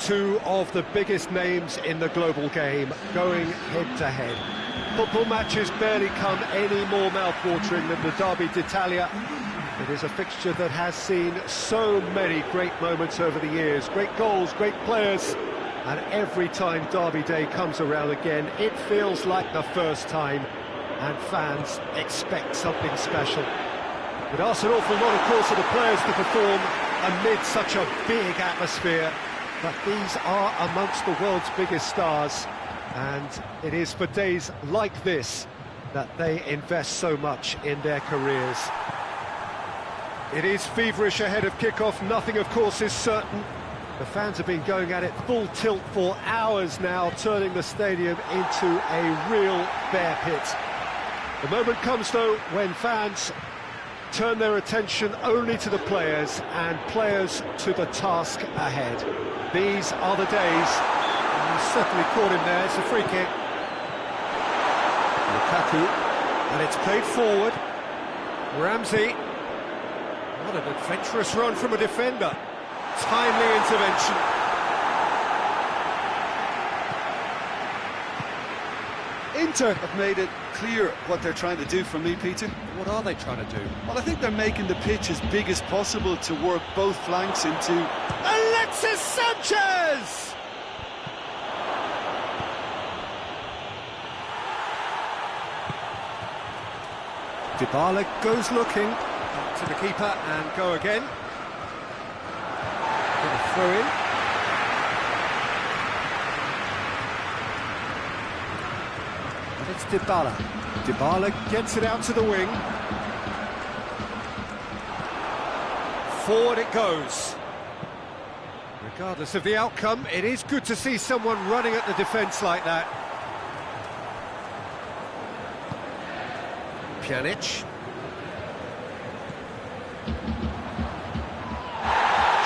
two of the biggest names in the global game going head-to-head. Football matches barely come any more mouth-watering than the Derby d'Italia. It is a fixture that has seen so many great moments over the years, great goals, great players, and every time Derby Day comes around again, it feels like the first time, and fans expect something special. It asks an awful lot, of course, of the players to perform amid such a big atmosphere, but these are amongst the world's biggest stars, and it is for days like this that they invest so much in their careers. It is feverish ahead of kickoff, nothing of course is certain. The fans have been going at it full tilt for hours now, turning the stadium into a real bear pit. The moment comes though when fans turn their attention only to the players and players to the task ahead. These are the days. He's certainly caught him there, it's a free kick. Lukaku, and it's played forward. Ramsey. What an adventurous run from a defender. Timely intervention. Inter have made it clear what they're trying to do for me, Peter. What are they trying to do? Well, I think they're making the pitch as big as possible to work both flanks into... Alexis Sanchez! Dybala goes looking to the keeper and go again. Gonna throw in. And it's Dybala. Dybala gets it out to the wing. Forward it goes. Regardless of the outcome, it is good to see someone running at the defence like that. Pjanic.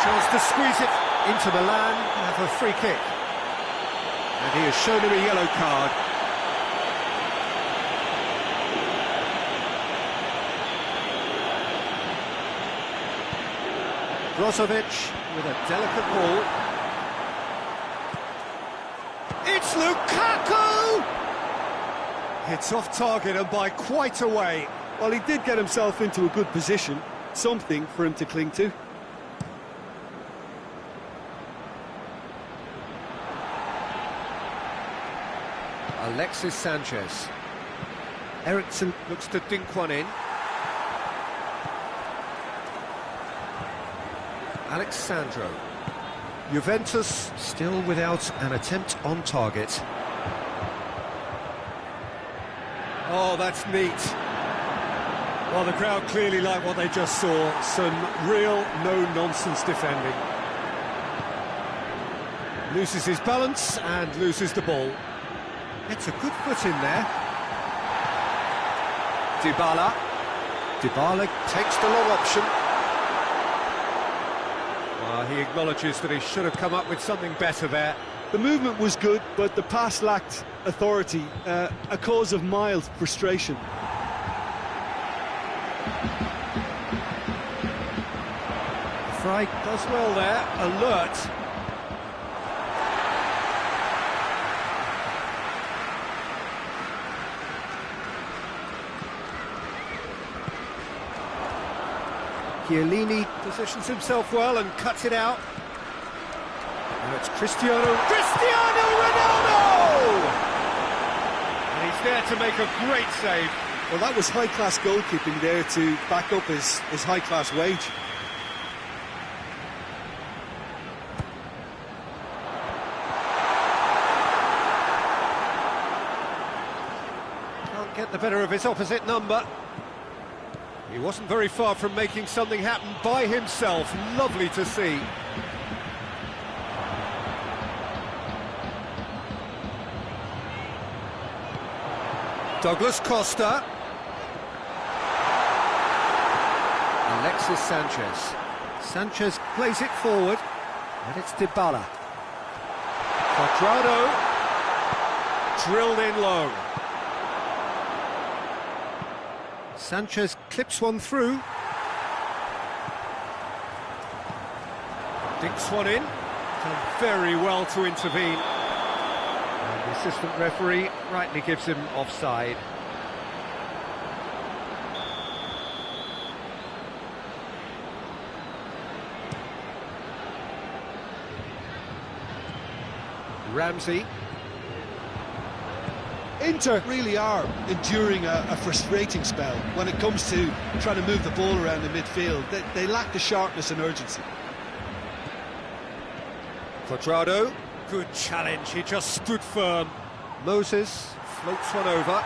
Chance to squeeze it into Milan and have a free kick. And he has shown him a yellow card. Brozovic with a delicate ball. It's Lukaku! It's off target and by quite a way. Well, he did get himself into a good position, something for him to cling to. Alexis Sanchez. Eriksson looks to dink one in. Alexandro. Juventus still without an attempt on target. Oh, that's neat. Well, the crowd clearly like what they just saw. Some real no-nonsense defending. Loses his balance and loses the ball. It's a good foot in there. Dybala. Dybala takes the long option. Well, he acknowledges that he should have come up with something better there. The movement was good, but the pass lacked authority, a cause of mild frustration. Fry does well there, alert. Chiellini positions himself well and cuts it out. Now it's Cristiano Ronaldo! And he's there to make a great save. Well, that was high-class goalkeeping there to back up his high-class wage. Can't get the better of his opposite number. He wasn't very far from making something happen by himself. Lovely to see. Douglas Costa. Alexis Sanchez. Sanchez plays it forward, and it's Dybala. Quadrado. Drilled in low. Sanchez clips one through. Dinks one in. Done very well to intervene. And the assistant referee rightly gives him offside. Ramsey. Inter really are enduring a frustrating spell when it comes to trying to move the ball around the midfield. They lack the sharpness and urgency. Quadrado, good challenge, he just stood firm. Moses floats one over.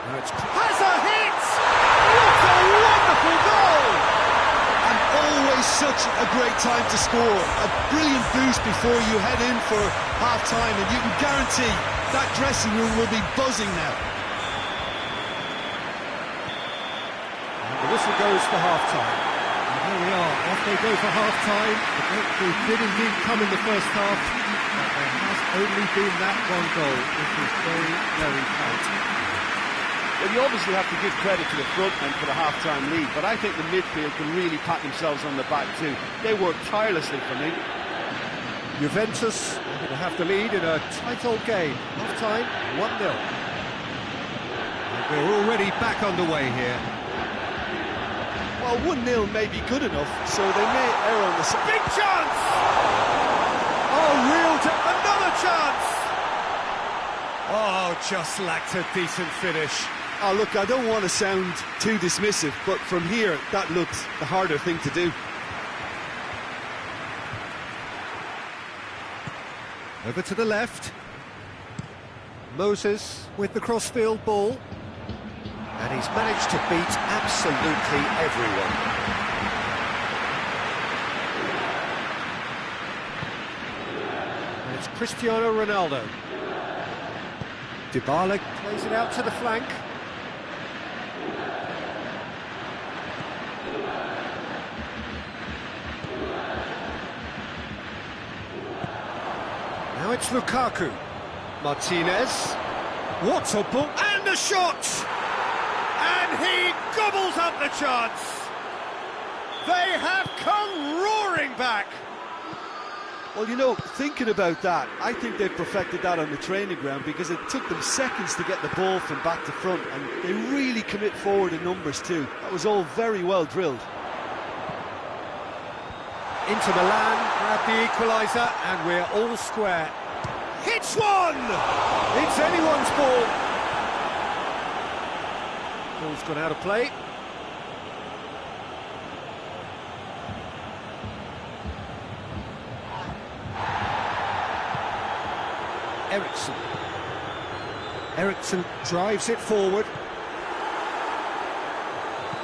Now it's... has a hit! What a wonderful goal! And always such a great time to score. A brilliant boost before you head in for half-time, and you can guarantee that dressing room will be buzzing now. And the whistle goes for half-time. Here we are, off they go for half-time. The breakthrough did indeed come in the first half, but there has only been that one goal. It was very, very tight. Well, you obviously have to give credit to the front men for the half-time lead, but I think the midfield can really pat themselves on the back too. They worked tirelessly for me. Juventus are going to have the lead in a tight old game. Half-time, 1-0. And we're already back underway here. Well, 1-0 may be good enough, so they may err on the side. Big chance! Oh, another chance! Oh, just lacked a decent finish. Oh, look, I don't want to sound too dismissive, but from here, that looks the harder thing to do. Over to the left. Moses with the crossfield ball. And he's managed to beat absolutely everyone. And it's Cristiano Ronaldo. Dybala plays it out to the flank. Now it's Lukaku. Martinez. What a ball! And a shot! And he gobbles up the chance. They have come roaring back. Well, you know, thinking about that, I think they've perfected that on the training ground because it took them seconds to get the ball from back to front, and they really commit forward in numbers too. That was all very well drilled. Inter Milan grab the equaliser, and we're all square. Hits one! It's anyone's ball. Ball's gone out of play. Eriksson drives it forward.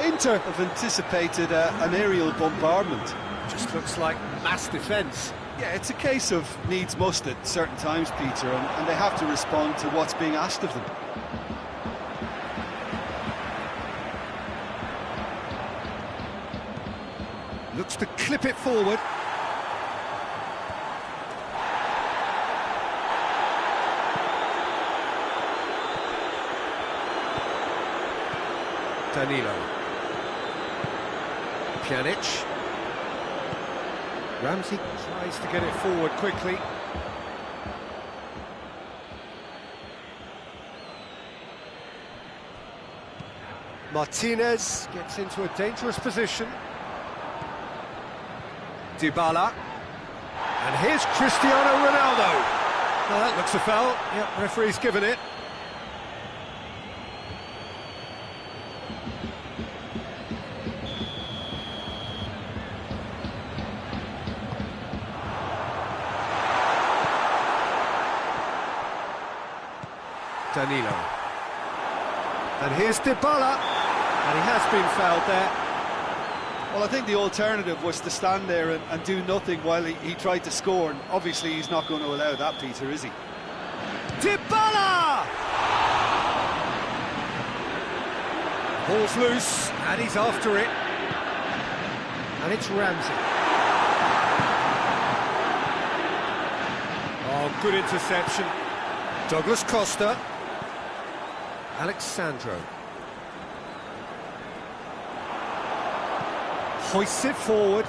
Inter have anticipated an aerial bombardment. Just looks like mass defence. Yeah, it's a case of needs must at certain times, Peter, and they have to respond to what's being asked of them. Looks to clip it forward. Danilo. Pjanic. Ramsey tries to get it forward quickly. Martinez gets into a dangerous position. Dybala. And here's Cristiano Ronaldo. Now that looks a foul. Yep, referee's given it. Danilo. And here's Dybala. And he has been fouled there. Well, I think the alternative was to stand there and do nothing while he tried to score, and obviously he's not going to allow that, Peter, is he? Dybala! Ball's loose, and he's after it. And it's Ramsey. Oh, good interception. Douglas Costa. Alexandro. Hoists it forward.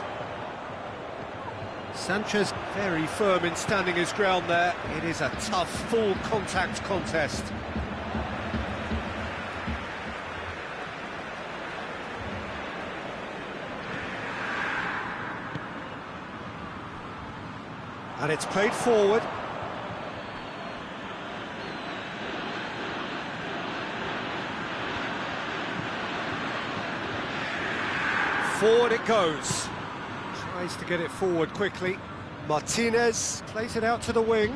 Sanchez very firm in standing his ground there. It is a tough, full contact contest. And it's played forward. Forward it goes. Tries to get it forward quickly. Martinez plays it out to the wing.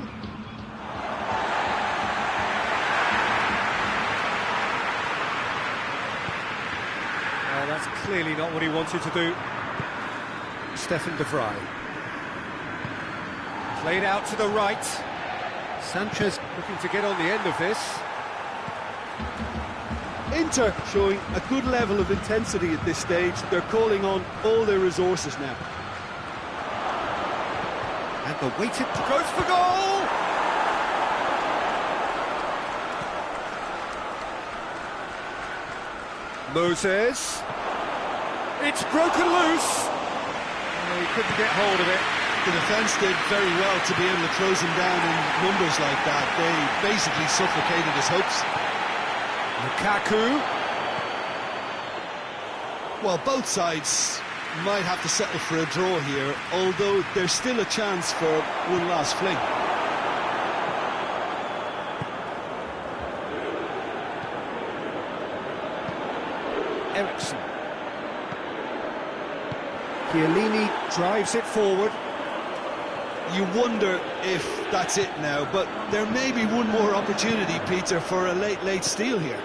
Oh, that's clearly not what he wanted to do. Stefan de Vrij. Played out to the right. Sanchez looking to get on the end of this. Inter showing a good level of intensity at this stage. They're calling on all their resources now. And the weighted goes for goal! Moses. It's broken loose. Oh, he couldn't get hold of it. The defence did very well to be able to close him down in numbers like that. They basically suffocated his hopes. Lukaku. Well, both sides might have to settle for a draw here, although there's still a chance for one last fling. Ericsson. Chiellini drives it forward. You wonder if that's it now, but there may be one more opportunity, Peter, for a late steal here.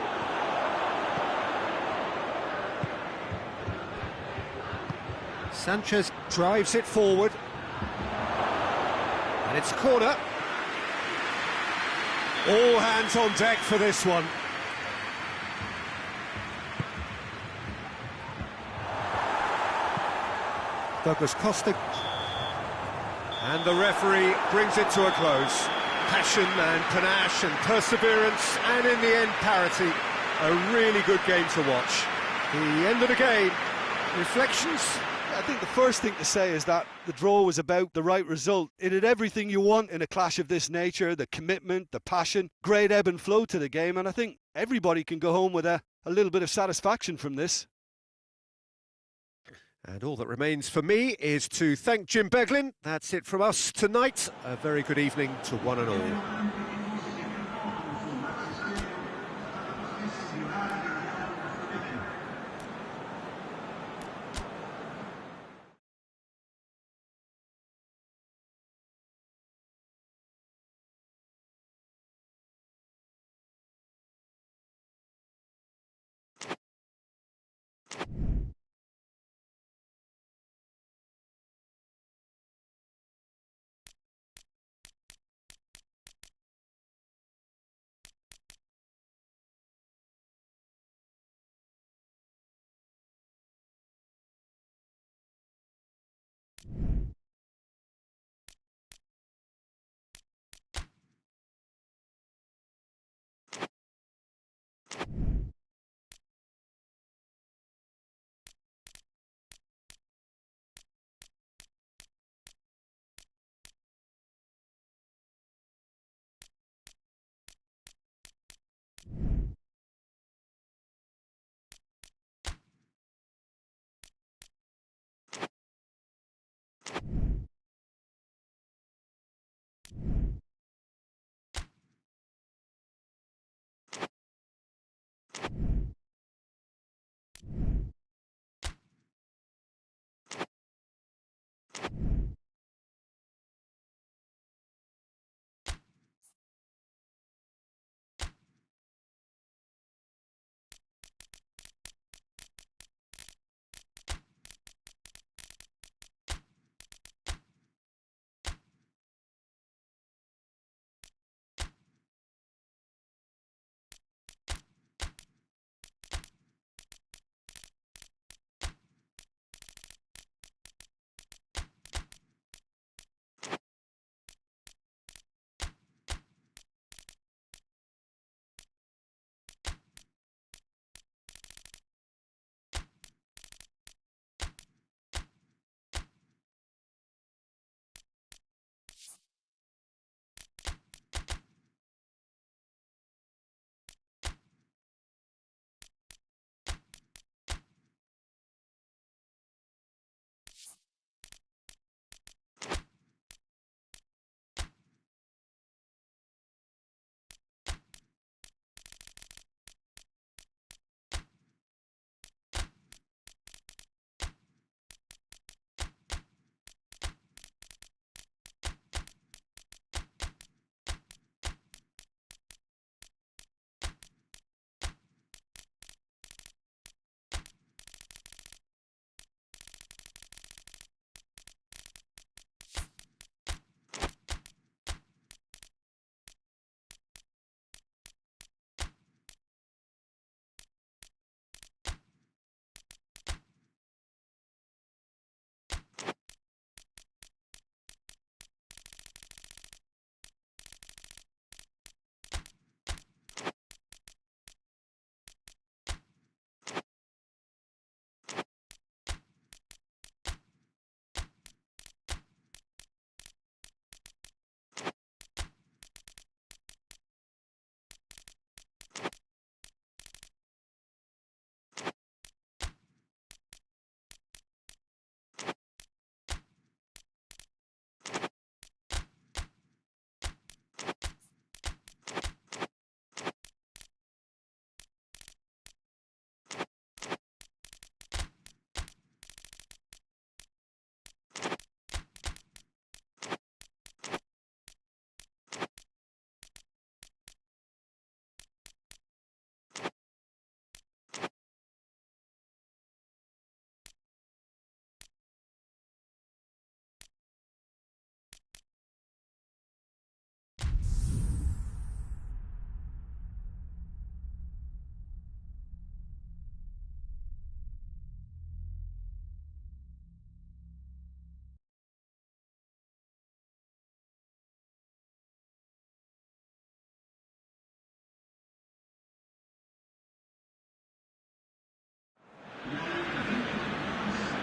Sanchez drives it forward. And it's a corner. All hands on deck for this one. Douglas Costa. And the referee brings it to a close. Passion and panache and perseverance, and in the end, parity. A really good game to watch. The end of the game. Reflections? I think the first thing to say is that the draw was about the right result. It had everything you want in a clash of this nature, the commitment, the passion, great ebb and flow to the game, and I think everybody can go home with a little bit of satisfaction from this. And all that remains for me is to thank Jim Beglin. That's it from us tonight. A very good evening to one and all.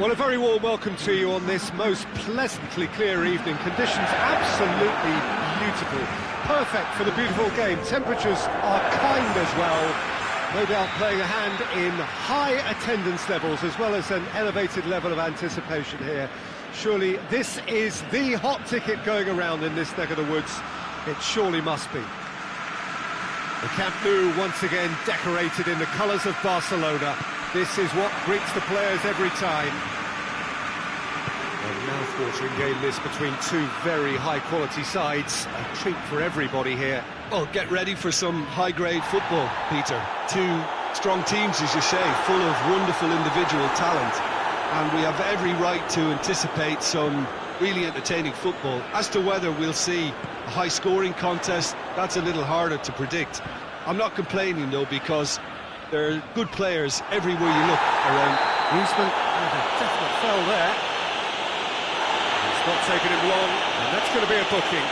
Well, a very warm welcome to you on this most pleasantly clear evening. Conditions absolutely beautiful. Perfect for the beautiful game. Temperatures are kind as well. No doubt playing a hand in high attendance levels as well as an elevated level of anticipation here. Surely this is the hot ticket going around in this neck of the woods. It surely must be. The Camp Nou once again decorated in the colours of Barcelona. This is what greets the players every time. A mouth-watering game this between two very high-quality sides. A treat for everybody here. Well, get ready for some high-grade football, Peter. Two strong teams, as you say, full of wonderful individual talent. And we have every right to anticipate some really entertaining football. As to whether we'll see a high-scoring contest, that's a little harder to predict. I'm not complaining, though, because there are good players everywhere you look around. Griezmann, a definite foul there. It's not taking him long, and that's going to be a booking.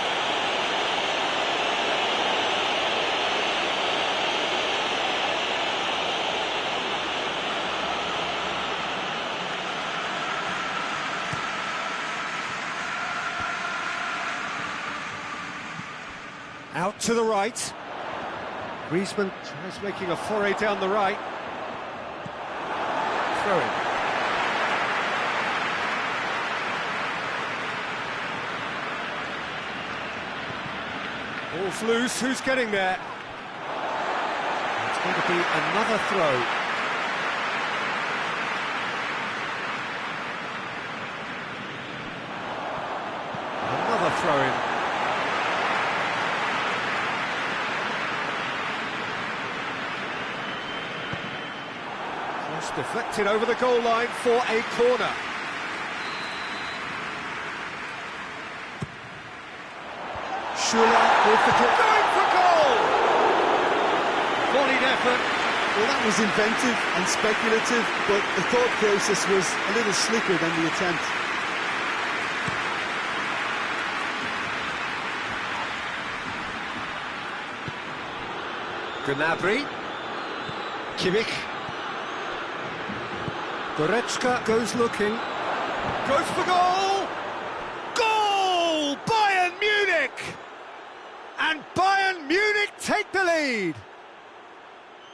Out to the right. Griezmann tries making a foray down the right. Throw in. Ball's loose, who's getting there? It's going to be another throw. Another throw in. Deflected over the goal line for a corner. Schüller with the kick. Going for goal! Volleyed effort. Well, that was inventive and speculative, but the thought process was a little slicker than the attempt. Gnabry. Kimmich. Goretzka goes looking. Goes for goal! Goal! Bayern Munich! And Bayern Munich take the lead!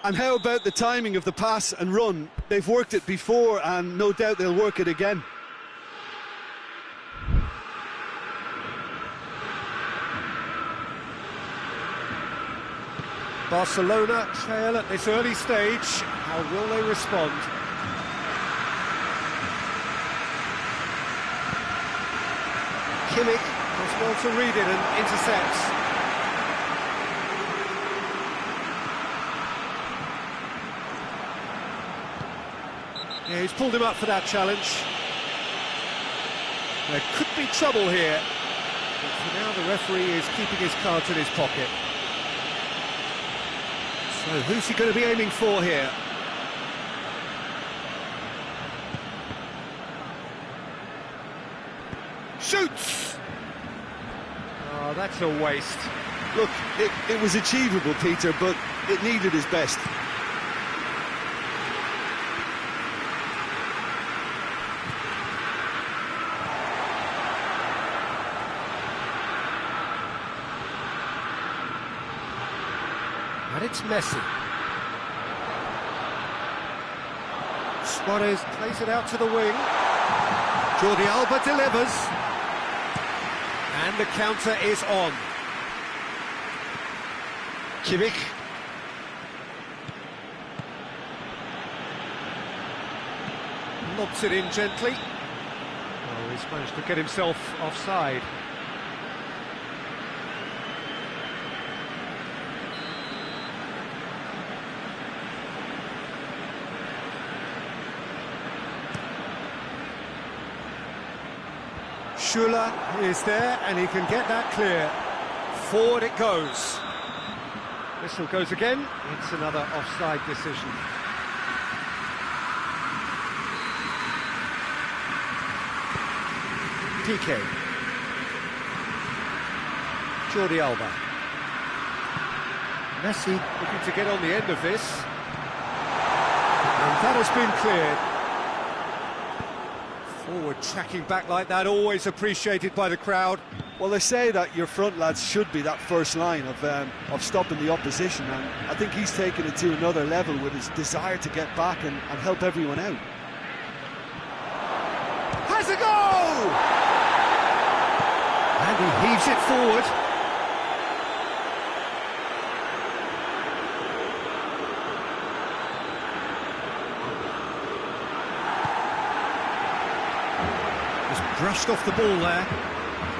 And how about the timing of the pass and run? They've worked it before, and no doubt they'll work it again. Barcelona trail at this early stage. How will they respond? Kimmich does well to read it and intercepts. Yeah, he's pulled him up for that challenge. There could be trouble here. But for now, the referee is keeping his cards in his pocket. So, who's he going to be aiming for here? Shoots! Oh, that's a waste. Look, it was achievable, Peter, but it needed his best. And it's Messi. Suarez plays it out to the wing. Jordi Alba delivers. And the counter is on. Kimmich. Lobs it in gently. Oh, he's managed to get himself offside. Schüller is there, and he can get that clear. Forward it goes. Whistle goes again. It's another offside decision. PK. Jordi Alba. Messi looking to get on the end of this. And that has been cleared. Forward tracking back like that, always appreciated by the crowd. Well, they say that your front lads should be that first line of stopping the opposition, and I think he's taken it to another level with his desire to get back and help everyone out. Has a goal! And he heaves it forward. Just brushed off the ball there.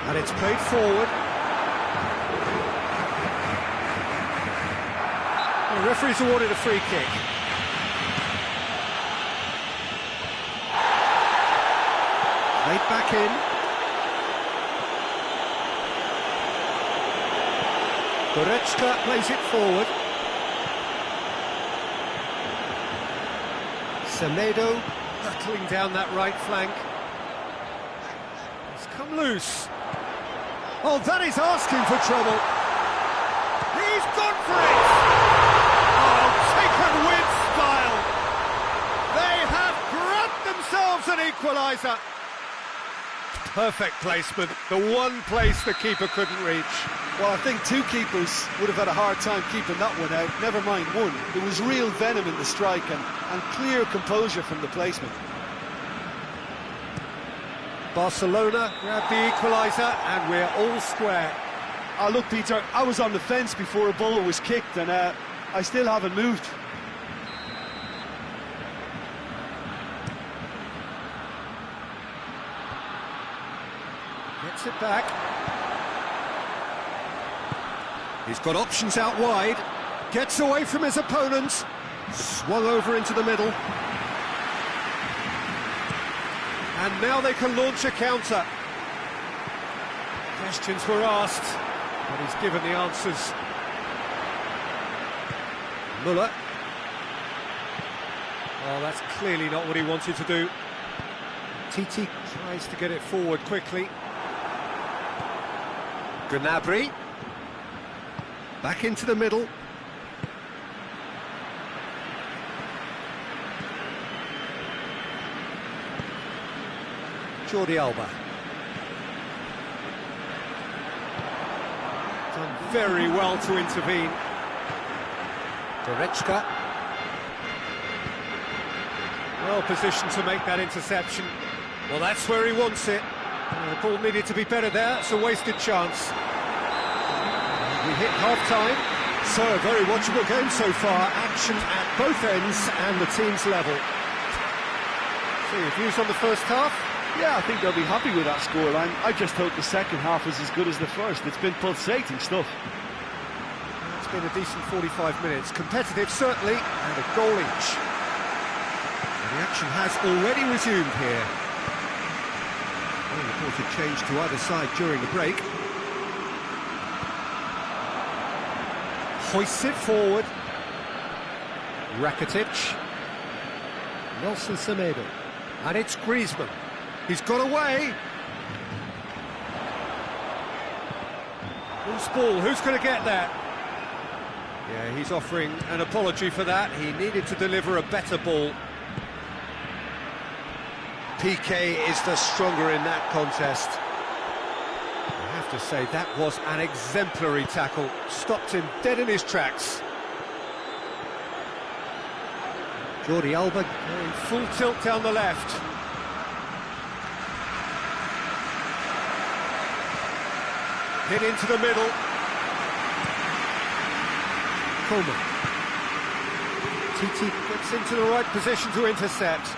And it's played forward. The referee's awarded a free kick. Played back in. Goretzka plays it forward. Semedo battling down that right flank. It's come loose. Oh, that is asking for trouble. He's gone for it! Oh, taken with style. They have grabbed themselves an equaliser. Perfect placement, the one place the keeper couldn't reach. Well, I think two keepers would have had a hard time keeping that one out, never mind one. There was real venom in the strike and clear composure from the placement. Barcelona grab the equaliser and we're all square. Oh, look, Peter, I was on the fence before a ball was kicked and I still haven't moved. Gets it back. He's got options out wide. Gets away from his opponents. Swung over into the middle. And now they can launch a counter. Questions were asked, but he's given the answers. Muller. Oh, that's clearly not what he wanted to do. Titi tries to get it forward quickly. Gnabry. Back into the middle. Jordi Alba. Done very well to intervene. Goretzka. Well positioned to make that interception. Well, that's where he wants it. The ball needed to be better there. It's a wasted chance. We hit half-time. So, a very watchable game so far. Action at both ends and the team's level. So, your views on the first half? Yeah, I think they'll be happy with that scoreline. I just hope the second half was as good as the first. It's been pulsating stuff. It's been a decent 45 minutes. Competitive, certainly, and a goal each. And the action has already resumed here. Well, reported change to either side during the break. Hoists it forward. Rakitic. Nelson Semedo. And it's Griezmann. He's got away. Loose ball, who's going to get that? Yeah, he's offering an apology for that. He needed to deliver a better ball. PK is the stronger in that contest. I have to say, that was an exemplary tackle. Stopped him dead in his tracks. Jordi Alba going full tilt down the left. Hit into the middle. Coleman. Titi gets into the right position to intercept.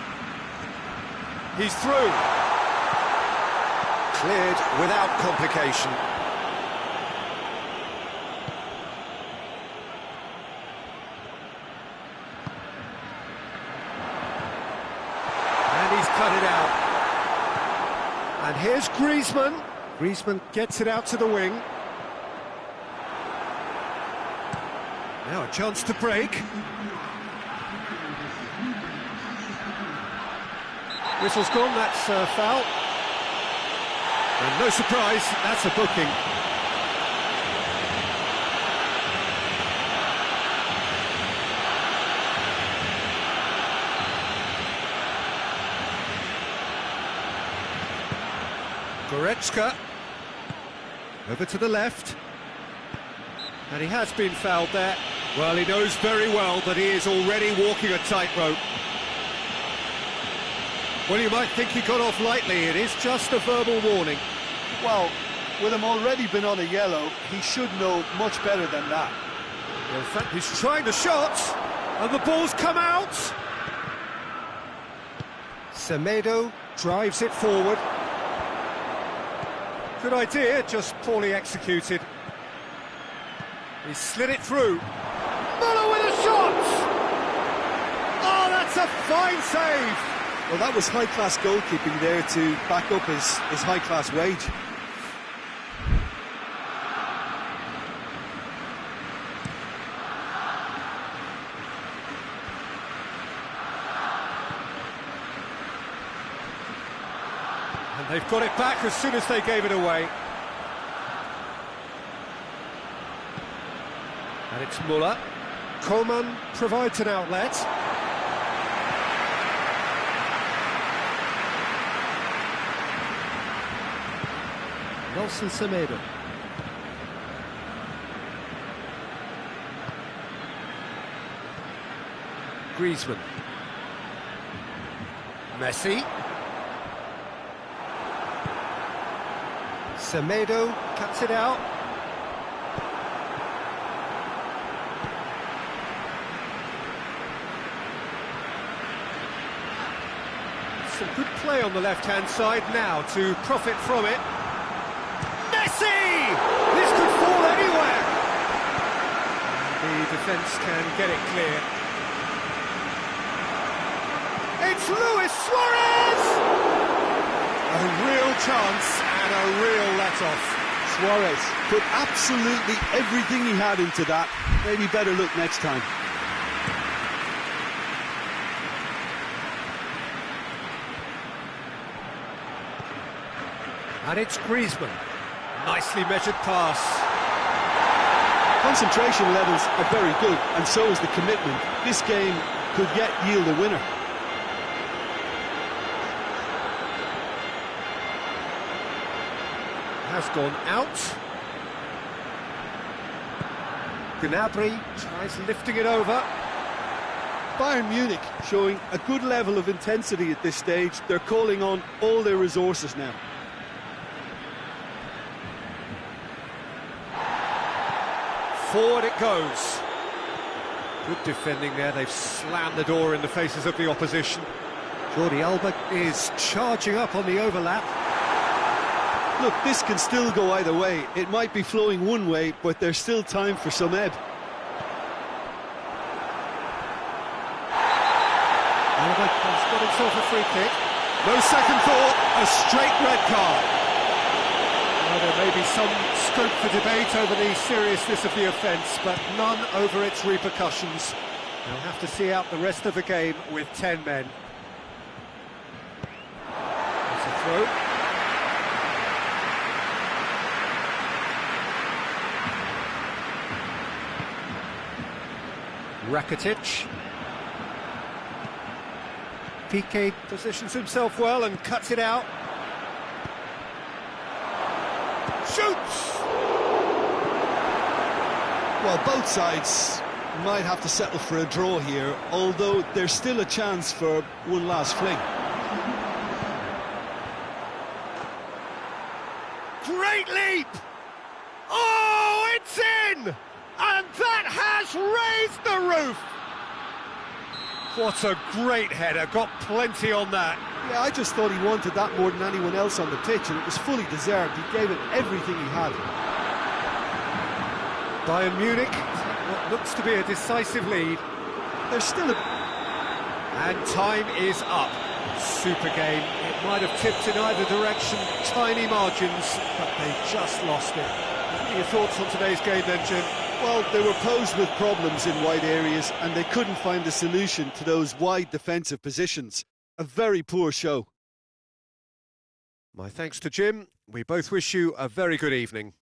He's through. Cleared without complication. And he's cut it out. And here's Griezmann. Griezmann gets it out to the wing. Now a chance to break. Whistle's gone, that's a foul. And no surprise, that's a booking. Goretzka. Over to the left. And he has been fouled there. Well, he knows very well that he is already walking a tightrope. Well, you might think he got off lightly. It is just a verbal warning. Well, with him already been on a yellow, he should know much better than that. In fact, he's trying the shot, and the ball's come out. Semedo drives it forward. Good idea, just poorly executed. He slid it through. Muller with a shot! Oh, that's a fine save! Well, that was high-class goalkeeping there to back up his high-class wage. And they've got it back as soon as they gave it away. And it's Muller. Rohman provides an outlet. Nelson Semedo. Griezmann. Messi. Semedo cuts it out. Some good play on the left-hand side now to profit from it. Messi! This could fall anywhere. The defence can get it clear. It's Luis Suarez! A real chance and a real let-off. Suarez put absolutely everything he had into that. Maybe better look next time. And it's Griezmann. Nicely measured pass. Concentration levels are very good, and so is the commitment. This game could yet yield a winner. Has gone out. Gnabry tries lifting it over. Bayern Munich showing a good level of intensity at this stage. They're calling on all their resources now. Forward it goes. Good defending there. They've slammed the door in the faces of the opposition. Jordi Alba is charging up on the overlap. Look, this can still go either way. It might be flowing one way, but there's still time for some ebb. Alba has got himself a free kick. No second thought, a straight red card. Well, there may be some scope for debate over the seriousness of the offence, but none over its repercussions. They'll have to see out the rest of the game with 10 men. It's a throw. Rakitic. Piqué positions himself well and cuts it out. Shoots! Well, both sides might have to settle for a draw here, although there's still a chance for one last fling. Great leap! Oh, it's in! And that has raised the roof! What a great header, got plenty on that. Yeah, I just thought he wanted that more than anyone else on the pitch, and it was fully deserved. He gave it everything he had. Bayern Munich, what looks to be a decisive lead. There's still a... And time is up. Super game. It might have tipped in either direction, tiny margins, but they just lost it. What are your thoughts on today's game then, Jim? Well, they were posed with problems in wide areas, and they couldn't find a solution to those wide defensive positions. A very poor show. My thanks to Jim. We both wish you a very good evening.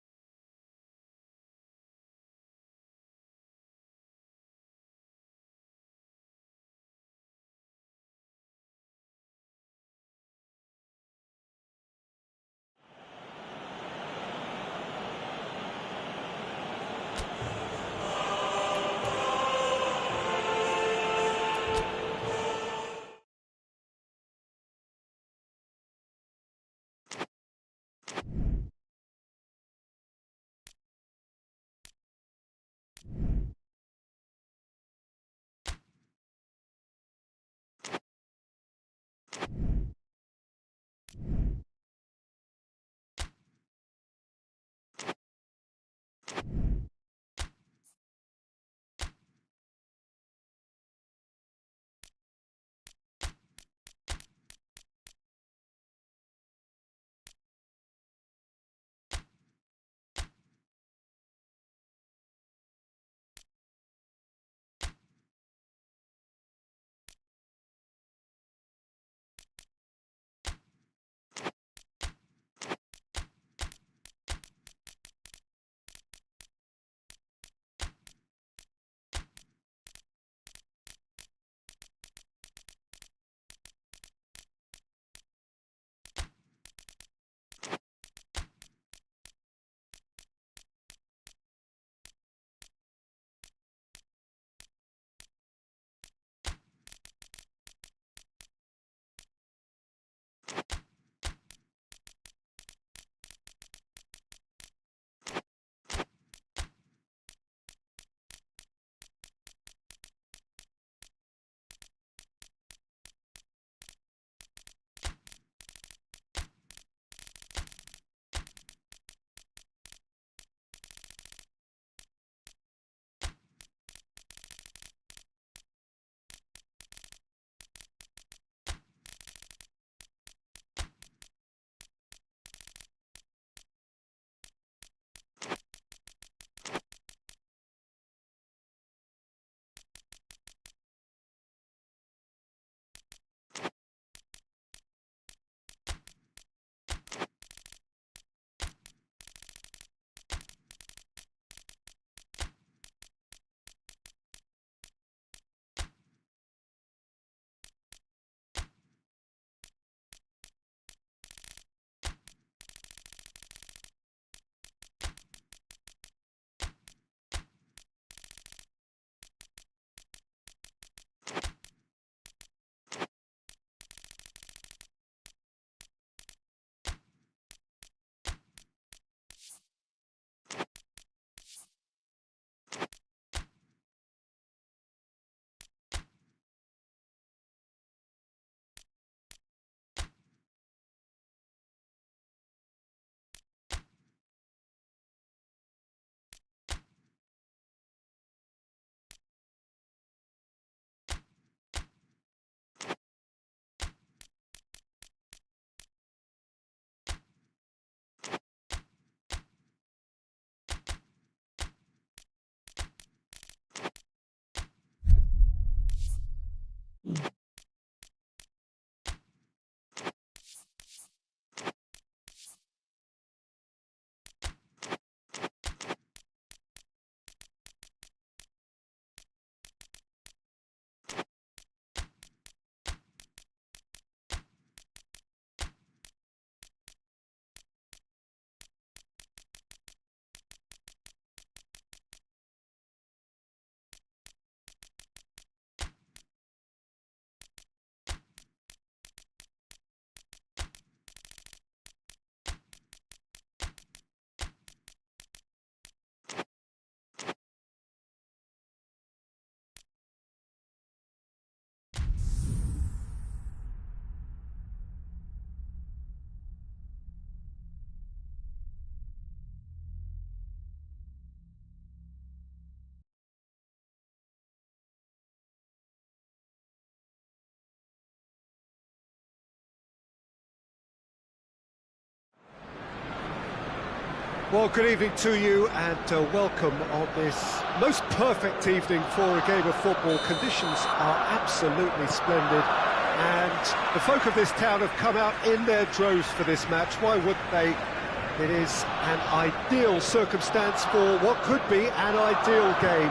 Well, good evening to you and welcome on this most perfect evening for a game of football. Conditions are absolutely splendid and the folk of this town have come out in their droves for this match. Why wouldn't they? It is an ideal circumstance for what could be an ideal game.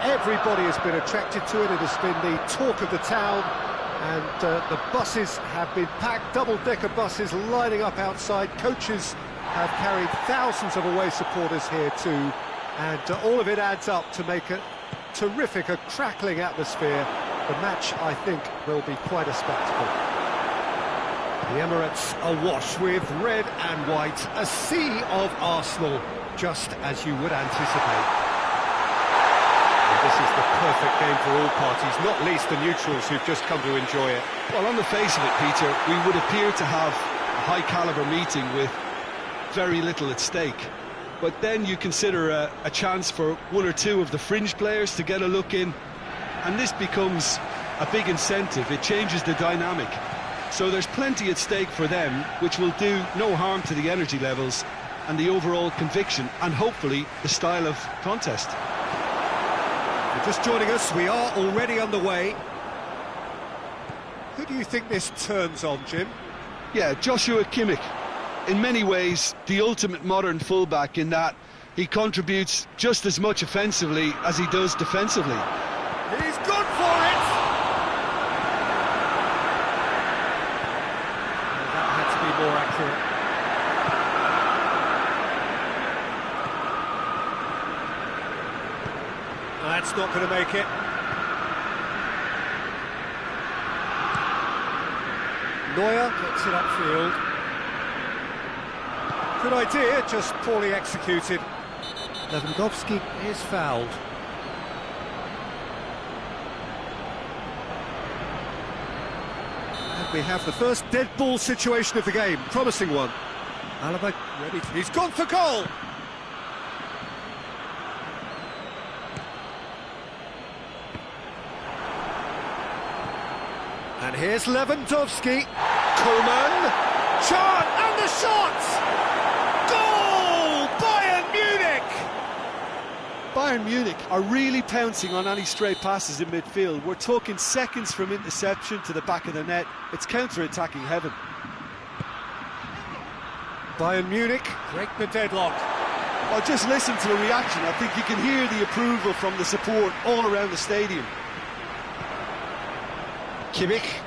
Everybody has been attracted to it. It has been the talk of the town and the buses have been packed, double-decker buses lining up outside. Coaches have carried thousands of away supporters here too, and all of it adds up to make a terrific, a crackling atmosphere. The match, I think, will be quite a spectacle. The Emirates awash with red and white, a sea of Arsenal, just as you would anticipate. And this is the perfect game for all parties, not least the neutrals who've just come to enjoy it. Well, on the face of it, Peter, we would appear to have a high-caliber meeting with very little at stake, but then you consider a chance for one or two of the fringe players to get a look in, and this becomes a big incentive. It changes the dynamic, so there's plenty at stake for them, which will do no harm to the energy levels and the overall conviction and hopefully the style of contest. You're just joining us, we are already underway. Who do you think this turns on, Jim? Yeah, Joshua Kimmich. In many ways, the ultimate modern fullback in that he contributes just as much offensively as he does defensively. He's good for it! That had to be more accurate. That's not going to make it. Neuer gets it upfield. Good idea, just poorly executed. Lewandowski is fouled. And we have the first dead ball situation of the game, promising one. Alaba ready to... He's gone for goal! And here's Lewandowski. Rohman. Shot! And the shot! Bayern Munich are really pouncing on any stray passes in midfield. We're talking seconds from interception to the back of the net. It's counter-attacking heaven. Bayern Munich break the deadlock. Well, just listen to the reaction. I think you can hear the approval from the support all around the stadium. Kimmich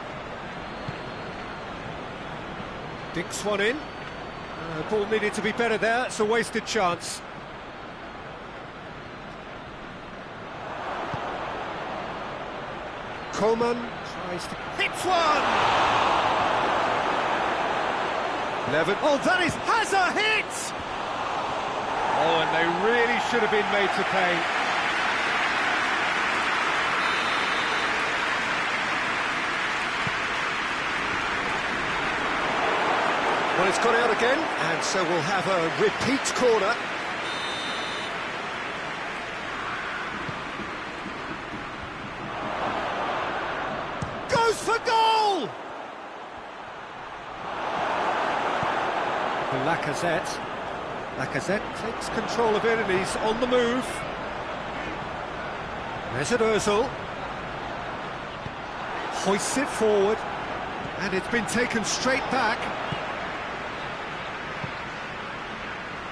dinks one in. Ball needed to be better there. It's a wasted chance. Rohman tries to hit one. Oh, that has a hit. Oh, and they really should have been made to pay. Well, it's gone out again, and so we'll have a repeat corner. For goal! Lacazette takes control of it and he's on the move. There's an Ozil. hoists it forward, and it's been taken straight back.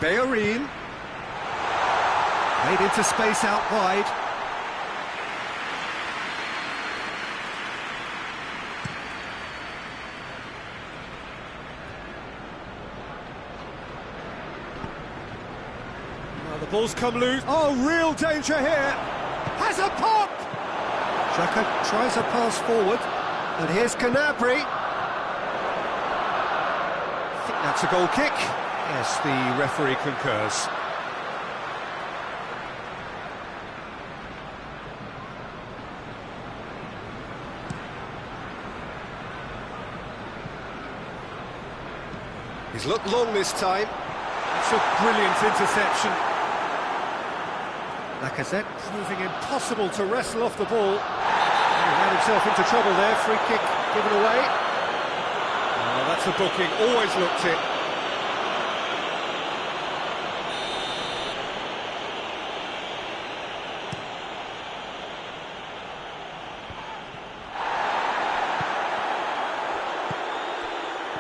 Bellerin, made into space out wide. Now the ball's come loose. Oh, real danger here. Has a pop! Xhaka tries a pass forward, and here's Canabry. I think that's a goal kick. Yes, the referee concurs. He's looked long this time. It's a brilliant interception. Lacazette proving impossible to wrestle off the ball. He ran himself into trouble there. Free kick given away. Oh, that's a booking. Always looked it.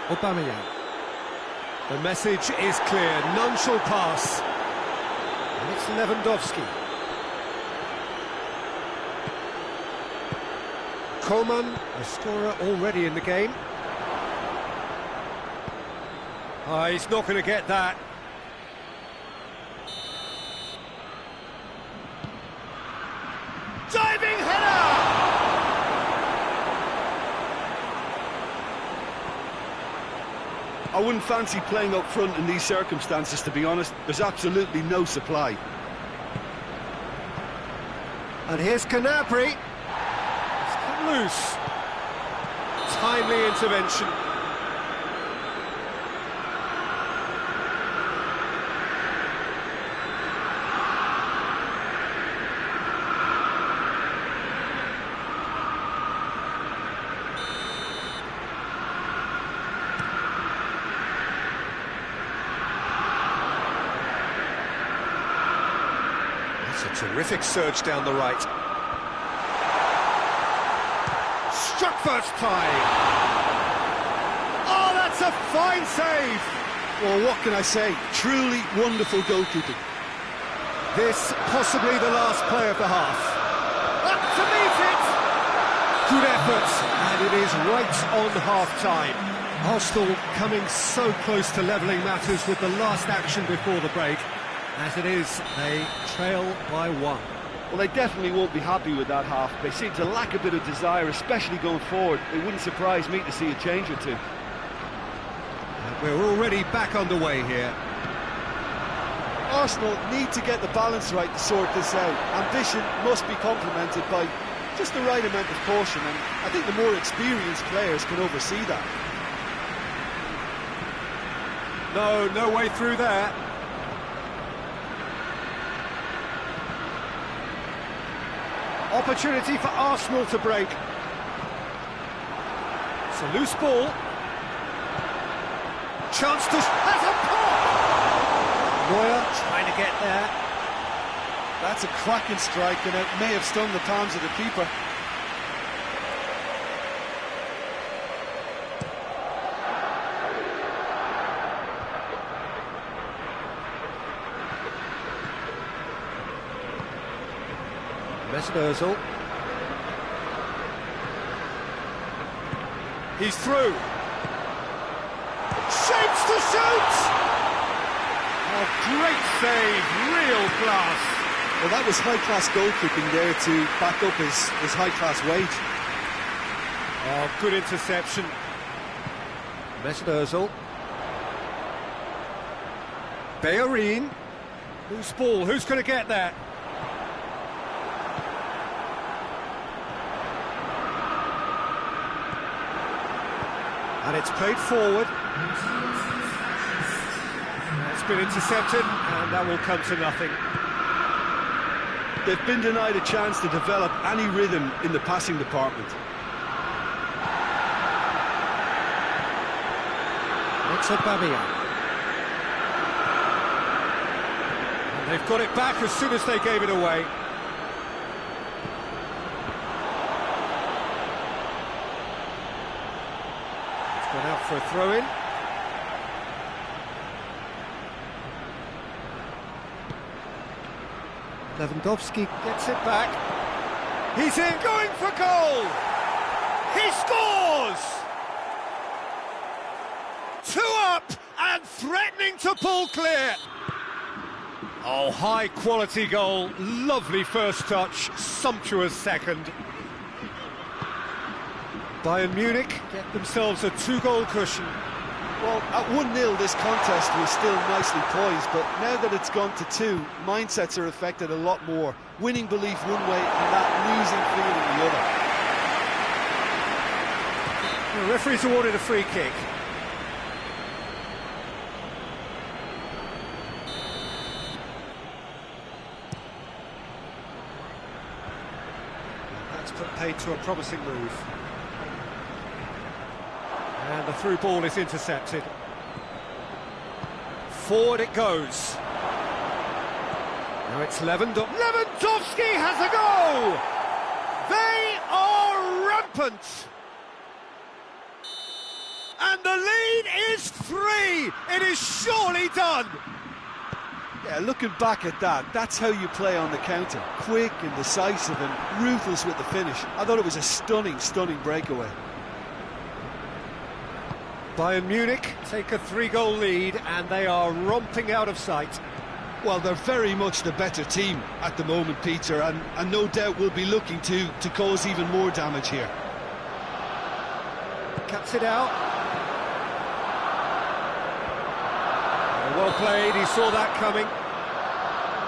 Aubameyang. The message is clear. None shall pass. And it's Lewandowski. Rohman, a scorer already in the game. He's not going to get that. Diving header! I wouldn't fancy playing up front in these circumstances, to be honest. There's absolutely no supply. And here's Canabry. It's come loose. Timely intervention. That's a terrific surge down the right. Struck first time. Oh, that's a fine save. Well, what can I say? Truly wonderful goalkeeping. This possibly the last play of the half. Up to meet it. Good effort, and it is right on half-time. Arsenal coming so close to levelling matters with the last action before the break. As it is, they trail by 1. Well, they definitely won't be happy with that half. They seem to lack a bit of desire, especially going forward. It wouldn't surprise me to see a change or two. We're already back underway here. Arsenal need to get the balance right to sort this out. Ambition must be complemented by just the right amount of caution, and I think the more experienced players can oversee that. No way through there. Opportunity for Arsenal to break. It's a loose ball. Chance to... That's a pop! Neuer trying to get there. That's a cracking strike, and it may have stung the palms of the keeper. Mesut. He's through. Shapes to shoot! Oh, great save, real class. Well, that was high-class goalkeeping there to back up his high-class wage. Oh, good interception. Mesut. Bellerin. Loose ball, who's going to get that? And it's played forward. It's been intercepted, and that will come to nothing. They've been denied a chance to develop any rhythm in the passing department. It's Aubameyang. And they've got it back as soon as they gave it away. Gone out for a throw-in. Lewandowski gets it back. He's in, going for goal! He scores! 2 up and threatening to pull clear. Oh, high-quality goal, lovely first touch, sumptuous second. Bayern Munich get themselves a 2-goal cushion. Well, at 1-0 this contest was still nicely poised, but now that it's gone to 2, mindsets are affected a lot more. Winning belief one way and that losing feeling the other. The referee's awarded a free kick. That's put paid to a promising move. And the through ball is intercepted. Forward it goes. Now it's Lewandowski has a go! They are rampant! And the lead is 3! It is surely done! Yeah, looking back at that, that's how you play on the counter. Quick and decisive and ruthless with the finish. I thought it was a stunning breakaway. Bayern Munich take a 3-goal lead and they are romping out of sight. Well, they're very much the better team at the moment, Peter, and no doubt will be looking to cause even more damage here. Cuts it out. Well played, he saw that coming.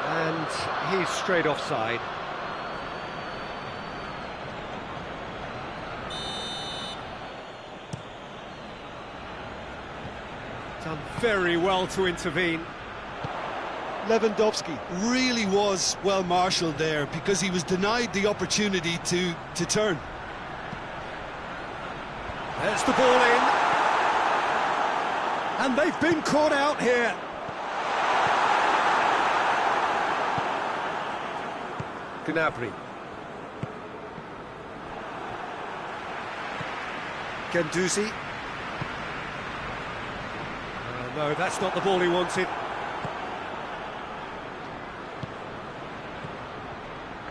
And he's straight offside. Done very well to intervene. Lewandowski really was well marshalled there because he was denied the opportunity to turn. There's the ball in. And they've been caught out here. Gnabry. Guendouzi. No, that's not the ball he wanted.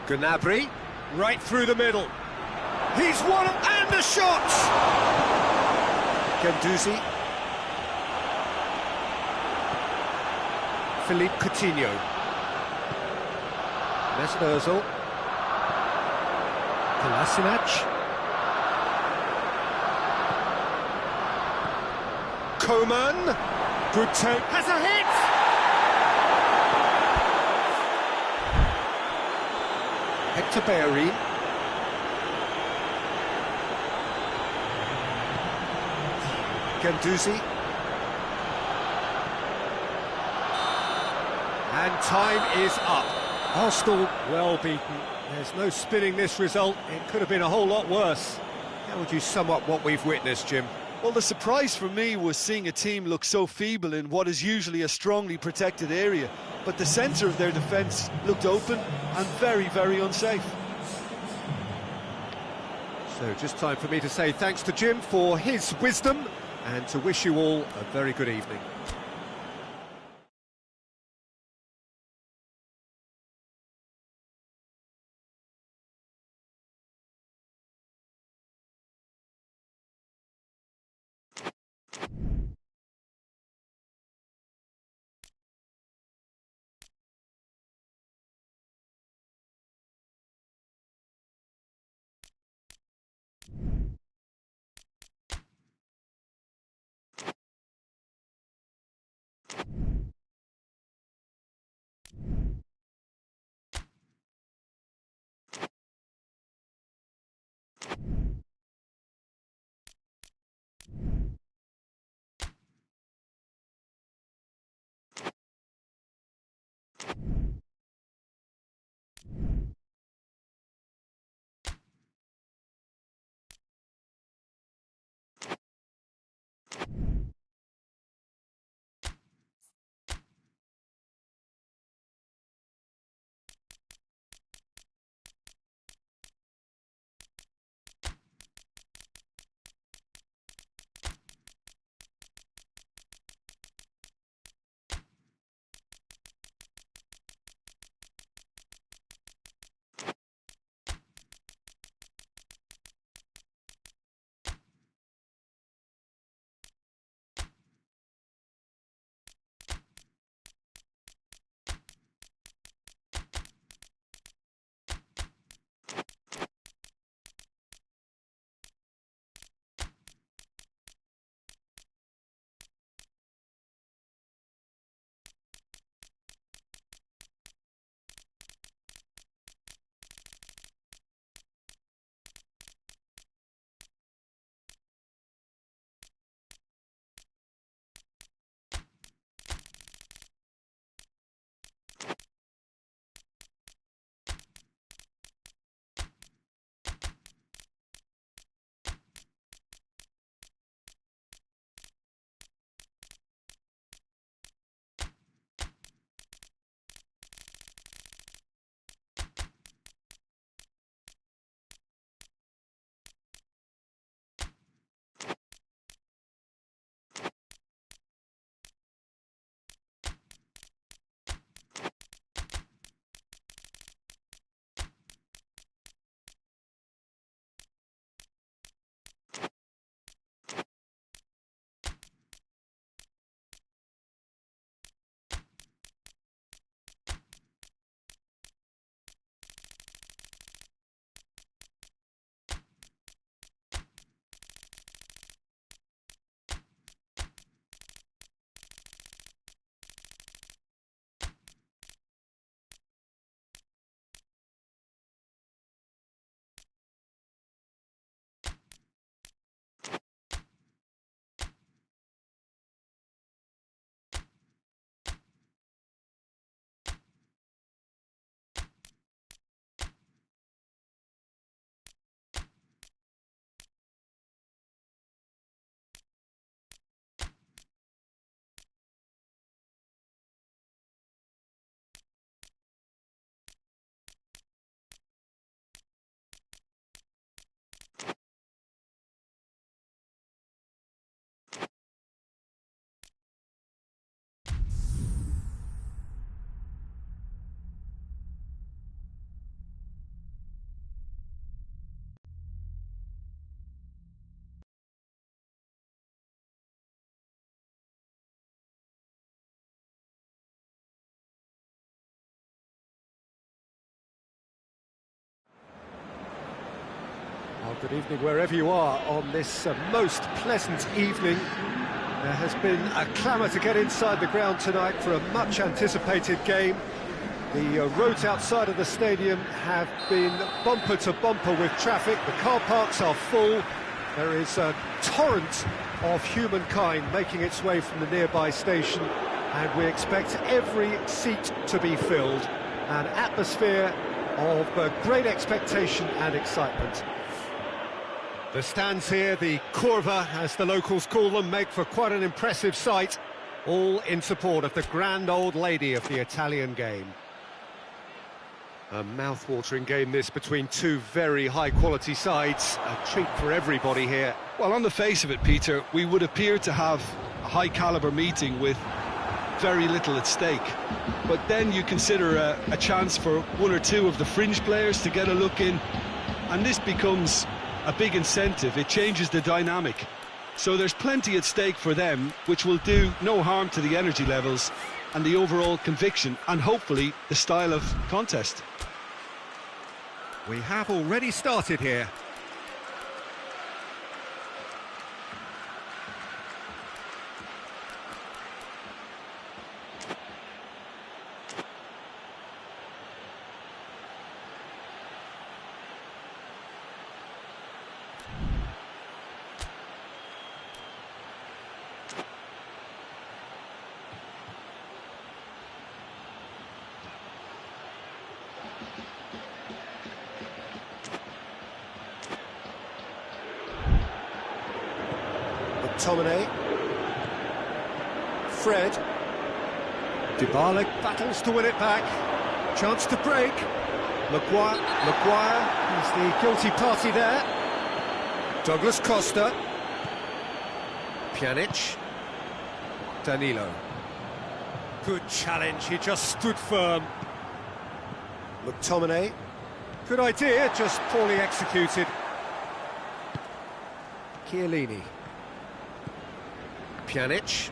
Gnabry, right through the middle. He's won and a shot! Guendouzi. Philippe Coutinho. Mesut Ozil. Kolasinac. Coman. Good take. Has a hit! Hector Bellerin. Guendouzi. And time is up. Arsenal well beaten. There's no spinning this result. It could have been a whole lot worse. How would you sum up what we've witnessed, Jim? Well, the surprise for me was seeing a team look so feeble in what is usually a strongly protected area. But the centre of their defence looked open and very, very unsafe. So just time for me to say thanks to Jim for his wisdom and to wish you all a very good evening. Good evening wherever you are on this most pleasant evening. There has been a clamour to get inside the ground tonight for a much-anticipated game. The roads outside of the stadium have been bumper to bumper with traffic. The car parks are full. There is a torrent of humankind making its way from the nearby station, and we expect every seat to be filled. An atmosphere of great expectation and excitement. The stands here, the curva, as the locals call them, make for quite an impressive sight, all in support of the grand old lady of the Italian game. A mouth-watering game this between two very high-quality sides, a treat for everybody here. Well, on the face of it, Peter, we would appear to have a high-caliber meeting with very little at stake. But then you consider a chance for one or two of the fringe players to get a look in, and this becomes a big incentive. It changes the dynamic. So there's plenty at stake for them, which will do no harm to the energy levels and the overall conviction, and hopefully the style of contest. We have already started here. Tomy, Fred, Dybala battles to win it back, chance to break, Maguire, he's the guilty party there, Douglas Costa, Pjanic, Danilo, good challenge, he just stood firm, McTominay, good idea, just poorly executed, Chiellini. Pjanic,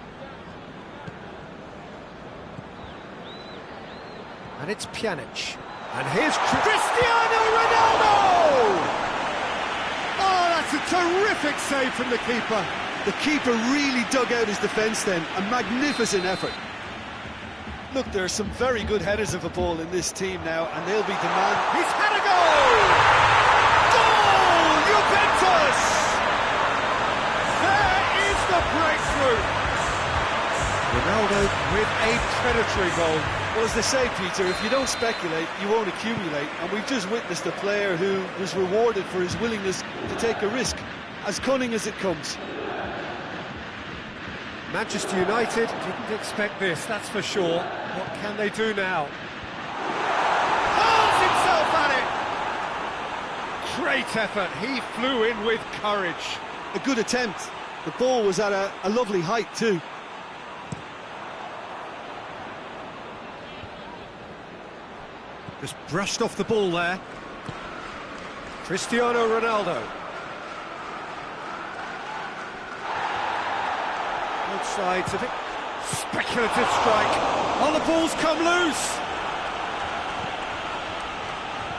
and it's Pjanic, and here's Cristiano Ronaldo! Oh, that's a terrific save from the keeper. The keeper really dug out his defence then, a magnificent effort. Look, there are some very good headers of a ball in this team now, and they'll be demanding. He's had a goal! Goal, Juventus! The breakthrough! Ronaldo with a predatory goal. Well, as they say, Peter, if you don't speculate, you won't accumulate, and we've just witnessed a player who was rewarded for his willingness to take a risk, as cunning as it comes. Manchester United didn't expect this, that's for sure. What can they do now? Hurls himself at it! Great effort, he flew in with courage. A good attempt. The ball was at a lovely height too. Just brushed off the ball there. Cristiano Ronaldo. Both sides of it. Speculative strike. Oh, the ball's come loose.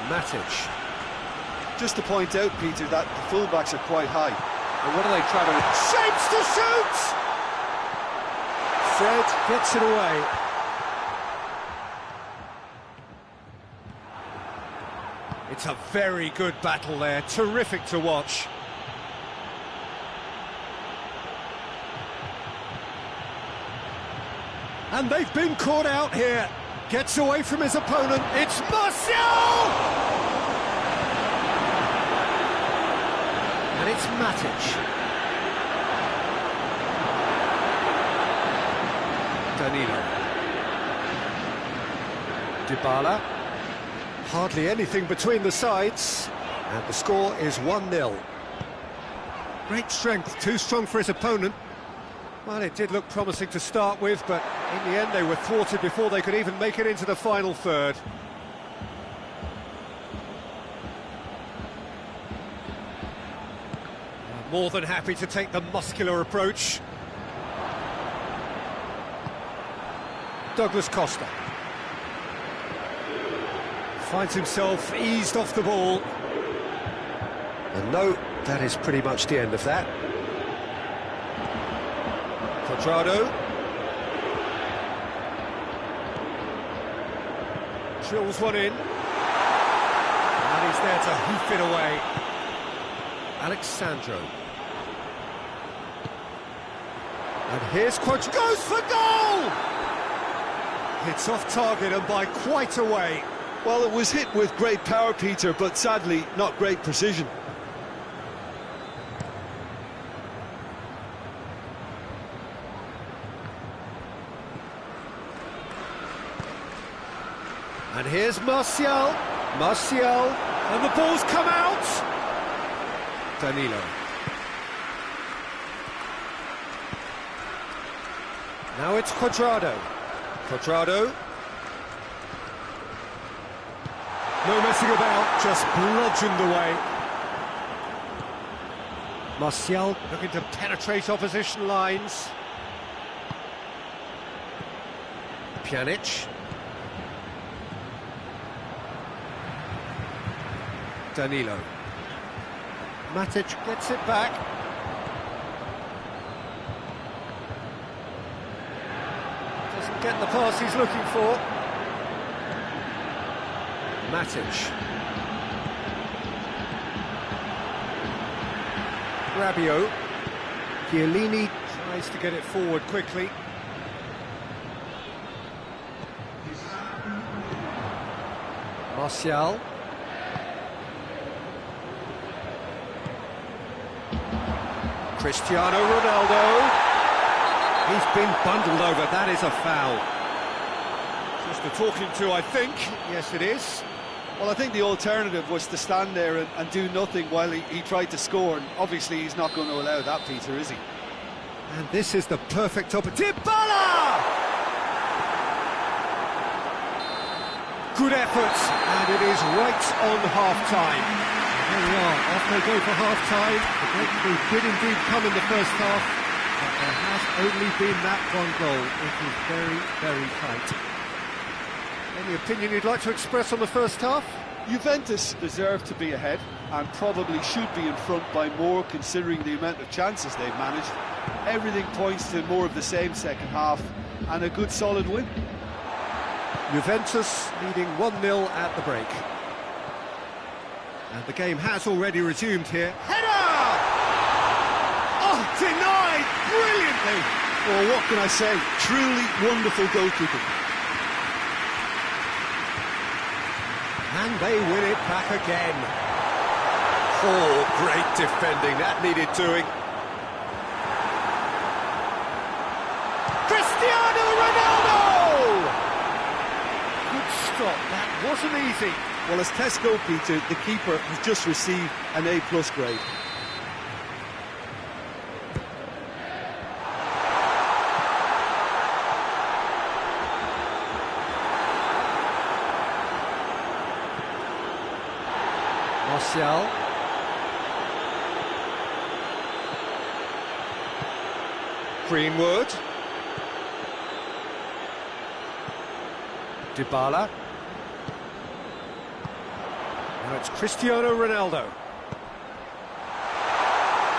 Matic. Just to point out, Peter, that the fullbacks are quite high. And what are they trying to... Shapes to shoot! Fred gets it away. It's a very good battle there, terrific to watch. And they've been caught out here. Gets away from his opponent, it's Martial! And it's Matic. Danilo. Dybala. Hardly anything between the sides. And the score is 1-0. Great strength, too strong for his opponent. Well, it did look promising to start with, but in the end they were thwarted before they could even make it into the final third. More than happy to take the muscular approach. Douglas Costa. Finds himself eased off the ball. And no, that is pretty much the end of that. Quadrado. Drills one in. And he's there to hoof it away. Alexandro. And here's Quadrado. Goes for goal! It's off target and by quite a way. Well, it was hit with great power, Peter, but sadly not great precision. And here's Martial, and the ball's come out! Danilo. Now it's Quadrado. No messing about, just bludgeoned away. Martial looking to penetrate opposition lines. Pjanic. Danilo. Matic gets it back. Doesn't get the pass he's looking for. Matic. Rabiot. Chiellini tries to get it forward quickly. Martial. Cristiano Ronaldo. He's been bundled over, that is a foul. Just a talking to, I think. Yes, it is. Well, I think the alternative was to stand there and do nothing while he tried to score, and obviously he's not going to allow that, Peter, is he? And this is the perfect opportunity. Dybala! Good effort, and it is right on half-time. There we are, off they go for half-time. The breakthrough did indeed come in the first half, but there has only been that one goal. It is very, very tight. Any opinion you'd like to express on the first half? Juventus deserve to be ahead and probably should be in front by more, considering the amount of chances they've managed. Everything points to more of the same second half and a good solid win. Juventus leading 1-0 at the break. And the game has already resumed here. Header! Oh, denied brilliantly! Well, what can I say? Truly wonderful goalkeeping. And they win it back again. Oh, great defending, that needed doing. Cristiano Ronaldo! Good stop, that wasn't easy. Well, as tests go, Peter, the keeper has just received an A+ grade. Martial. Greenwood. Dybala. Now it's Cristiano Ronaldo.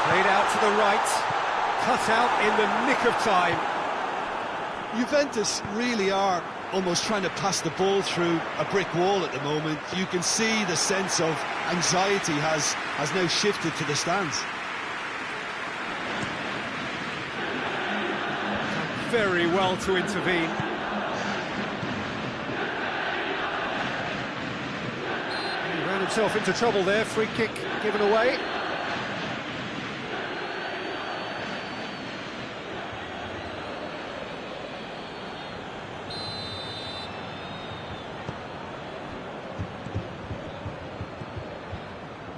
Played out to the right. Cut out in the nick of time. Juventus really are almost trying to pass the ball through a brick wall at the moment. You can see the sense of anxiety has now shifted to the stands. Very well to intervene. He ran himself into trouble there, free kick given away.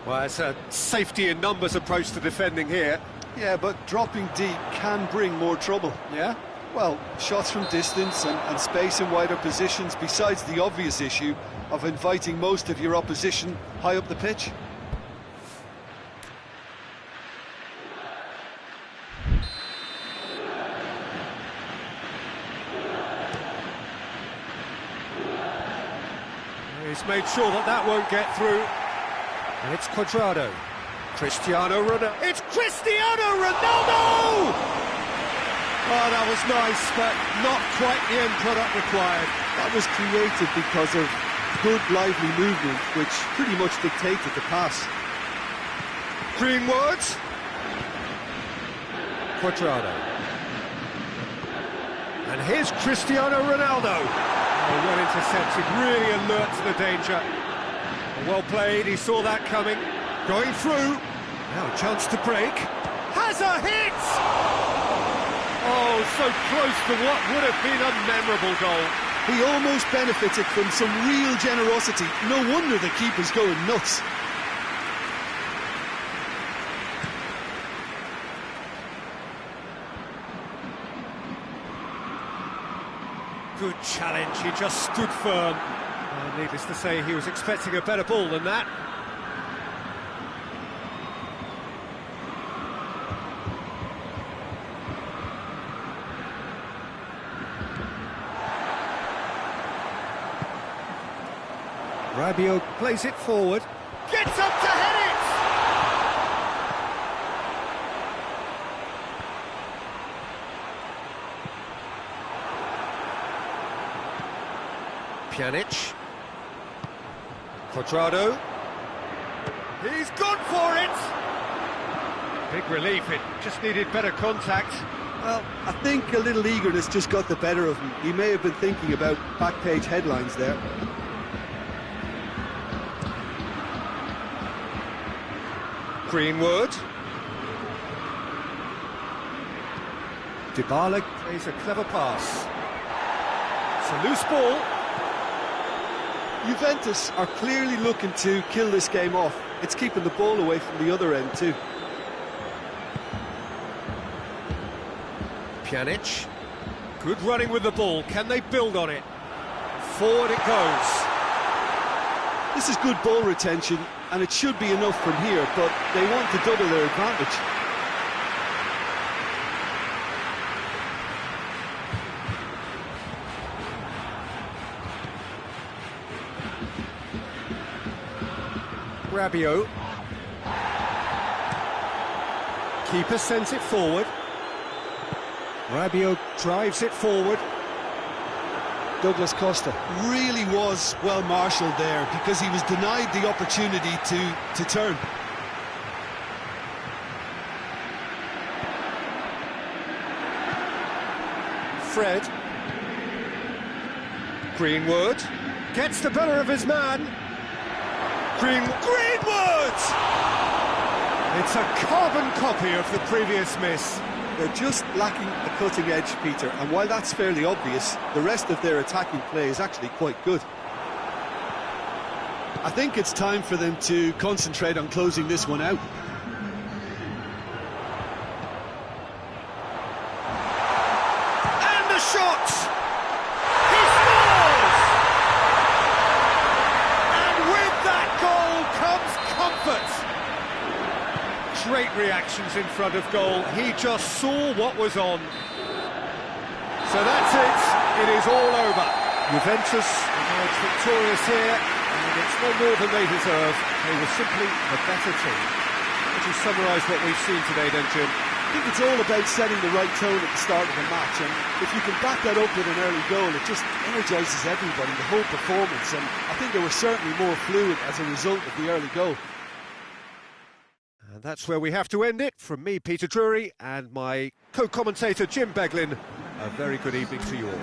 Well, it's a safety in numbers approach to defending here. Yeah, but dropping deep can bring more trouble. Yeah? Well, shots from distance and space in wider positions, besides the obvious issue of inviting most of your opposition high up the pitch. He's made sure that won't get through. And it's Quadrado. Cristiano Ronaldo. It's Cristiano Ronaldo! Oh, that was nice, but not quite the end product required. That was created because of good, lively movement, which pretty much dictated the pass. Greenwood. Quadrado. And here's Cristiano Ronaldo. Oh, well intercepted, really alert to the danger. Well played, he saw that coming. Going through. Now a chance to break. Has a hit! Oh, so close to what would have been a memorable goal. He almost benefited from some real generosity. No wonder the keeper's going nuts. Good challenge, he just stood firm. Needless to say, he was expecting a better ball than that. Rabiot plays it forward. Gets up to head it! Pjanic. Quadrado. He's gone for it! Big relief, it just needed better contact. Well, I think a little eagerness just got the better of him. He may have been thinking about back-page headlines there. Greenwood. Dybala plays a clever pass. It's a loose ball. Juventus are clearly looking to kill this game off. It's keeping the ball away from the other end too. Pjanic. Good running with the ball. Can they build on it? Forward it goes. This is good ball retention, and it should be enough from here, but they want to double their advantage. Rabiot. Keeper sends it forward. Rabiot drives it forward. Douglas Costa Really was well marshalled there because he was denied the opportunity to turn. Fred. Greenwood. Gets the better of his man. Greenwood! It's a carbon copy of the previous miss. They're just lacking the cutting edge, Peter, and while that's fairly obvious, the rest of their attacking play is actually quite good. I think it's time for them to concentrate on closing this one out. And the shot! He scores! And with that goal comes comfort. Great reactions in front of goal. He just saw what was on. So that's it. It is all over. Juventus emerged victorious here, and it's no more than they deserve. They were simply the better team. Would you summarise what we've seen today, don't you? I think it's all about setting the right tone at the start of the match, and if you can back that up with an early goal, it just energises everybody, the whole performance, and I think they were certainly more fluid as a result of the early goal. And that's where we have to end it. From me, Peter Drury, and my co-commentator, Jim Beglin, a very good evening to you all.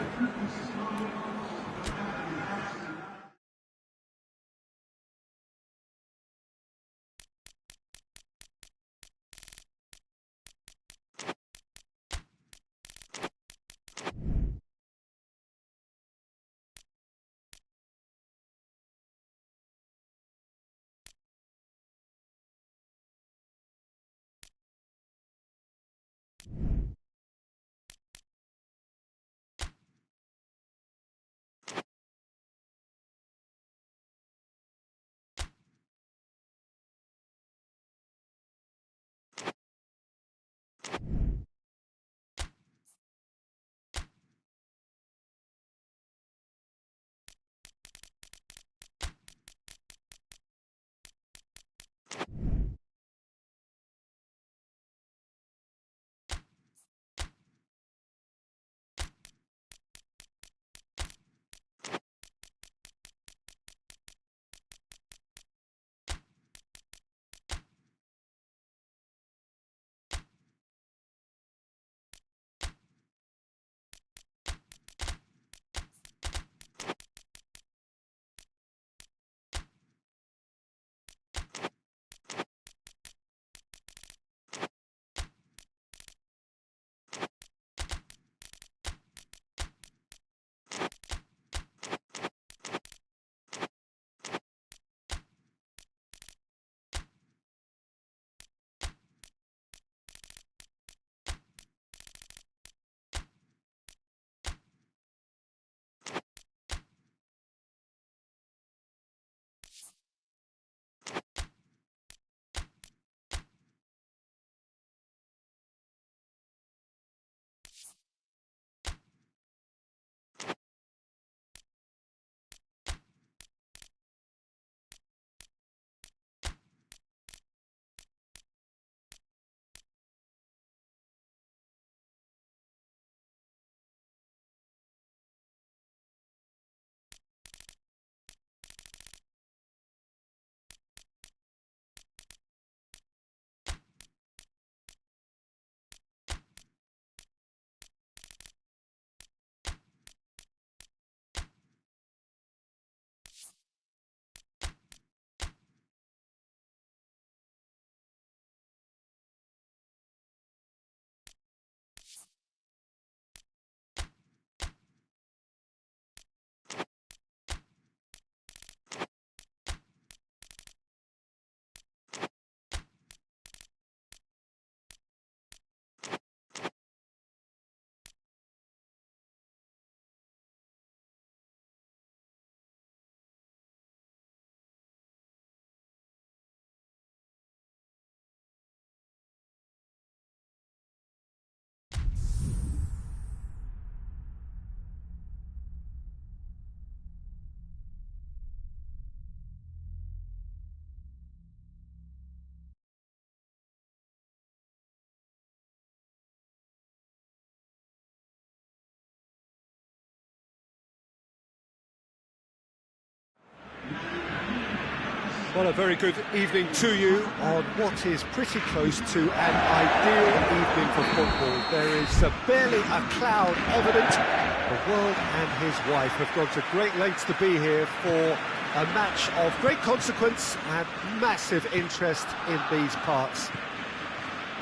Well, a very good evening to you on what is pretty close to an ideal evening for football. There is barely a cloud evident. The world and his wife have gone to great lengths to be here for a match of great consequence and massive interest in these parts.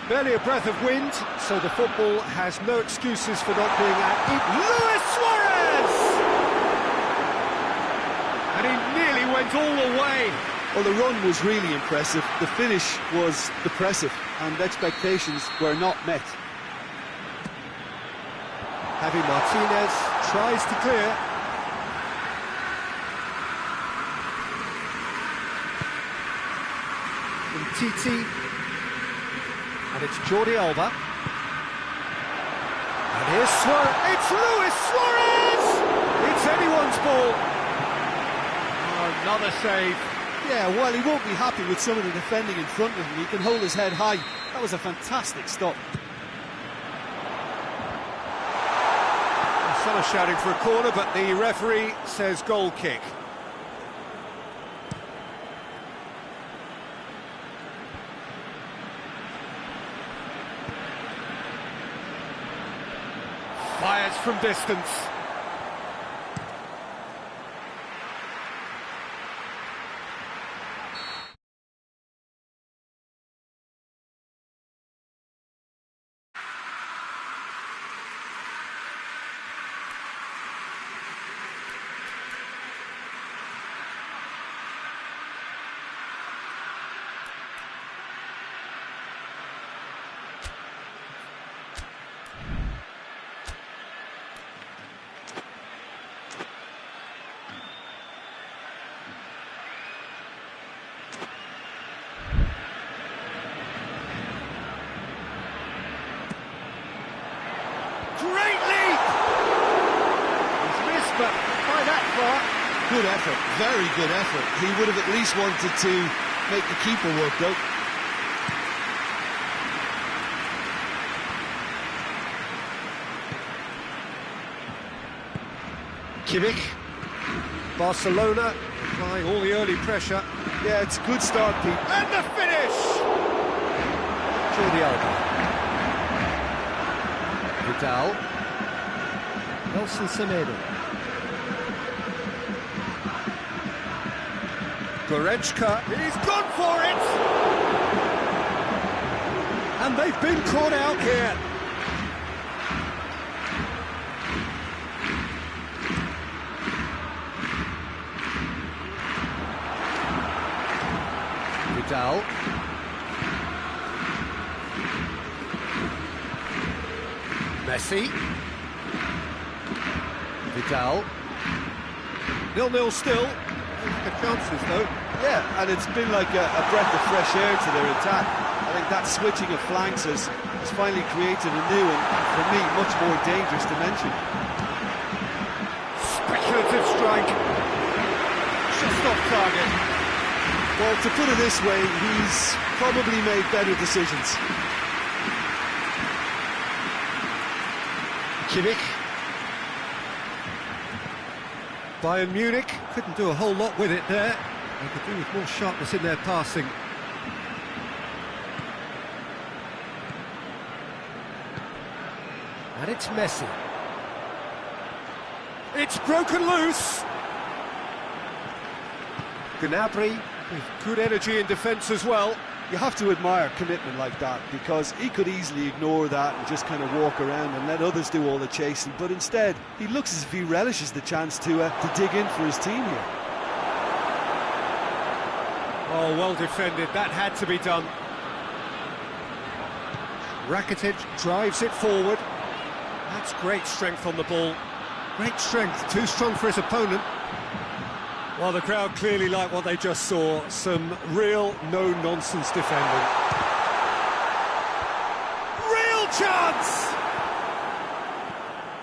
Barely a breath of wind, so the football has no excuses for not being at it. Luis Suarez! And he nearly went all the way. Well, the run was really impressive, the finish was depressive, and expectations were not met. Javi Martinez tries to clear. Titi. And it's Jordi Alba. And here's Suarez. It's Luis Suarez! It's anyone's ball. Oh, another save. Yeah, well, he won't be happy with some of the defending in front of him. He can hold his head high. That was a fantastic stop. Some are shouting for a corner, but the referee says goal kick. Fires from distance. Good effort, very good effort. He would have at least wanted to make the keeper work, though. Kimmich. Barcelona applying all the early pressure. Yeah, it's a good start, Pete. And the finish! Jordi Alba. Vidal. Nelson Semedo. Goretzka, he's gone for it! And they've been caught out here. Vidal. Messi. Vidal. 0-0 still. The chances though. Yeah, and it's been like a breath of fresh air to their attack. I think that switching of flanks has finally created a new and, for me, much more dangerous dimension. Speculative strike. Just off target. Well, to put it this way, he's probably made better decisions. Kimmich. Bayern Munich couldn't do a whole lot with it there. They could do with more sharpness in their passing. And it's Messi. It's broken loose. Gnabry with good energy in defence as well. You have to admire commitment like that, because he could easily ignore that and just kind of walk around and let others do all the chasing, but instead he looks as if he relishes the chance to dig in for his team here. Oh, well defended, that had to be done. Rakitic drives it forward. That's great strength on the ball. Great strength, too strong for his opponent. Well, the crowd clearly like what they just saw. Some real no-nonsense defending. Real chance!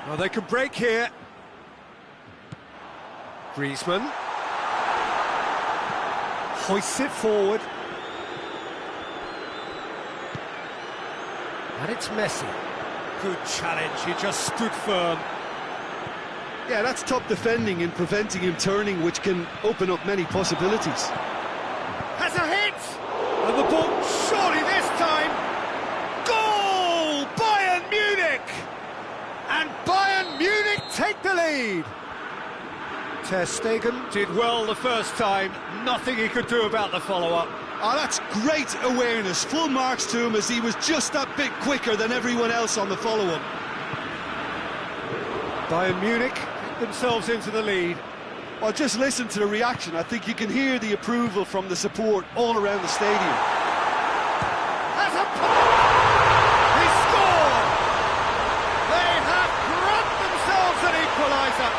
Well, they can break here. Griezmann. Hoists it forward. And it's Messi. Good challenge, he just stood firm. Yeah, that's top defending and preventing him turning, which can open up many possibilities. And the ball, surely this time, goal! Bayern Munich! And Bayern Munich take the lead. Ter Stegen did well the first time, nothing he could do about the follow-up. Oh, that's great awareness. Full marks to him as he was just that bit quicker than everyone else on the follow-up. Bayern Munich get themselves into the lead. Well, just listen to the reaction. I think you can hear the approval from the support all around the stadium. Has a pop! He scored! They have grabbed themselves an equaliser.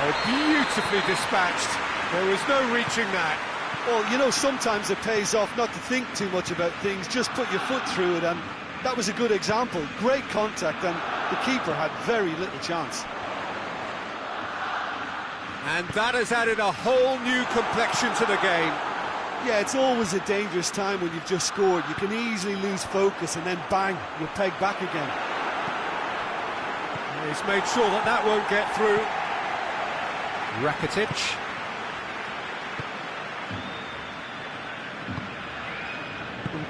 Oh, beautifully dispatched. There was no reaching that. Well, you know, sometimes it pays off not to think too much about things, just put your foot through it, and that was a good example. Great contact, and the keeper had very little chance. And that has added a whole new complexion to the game. Yeah, it's always a dangerous time when you've just scored. You can easily lose focus, and then bang, you're pegged back again. He's made sure that that won't get through. Rakitic.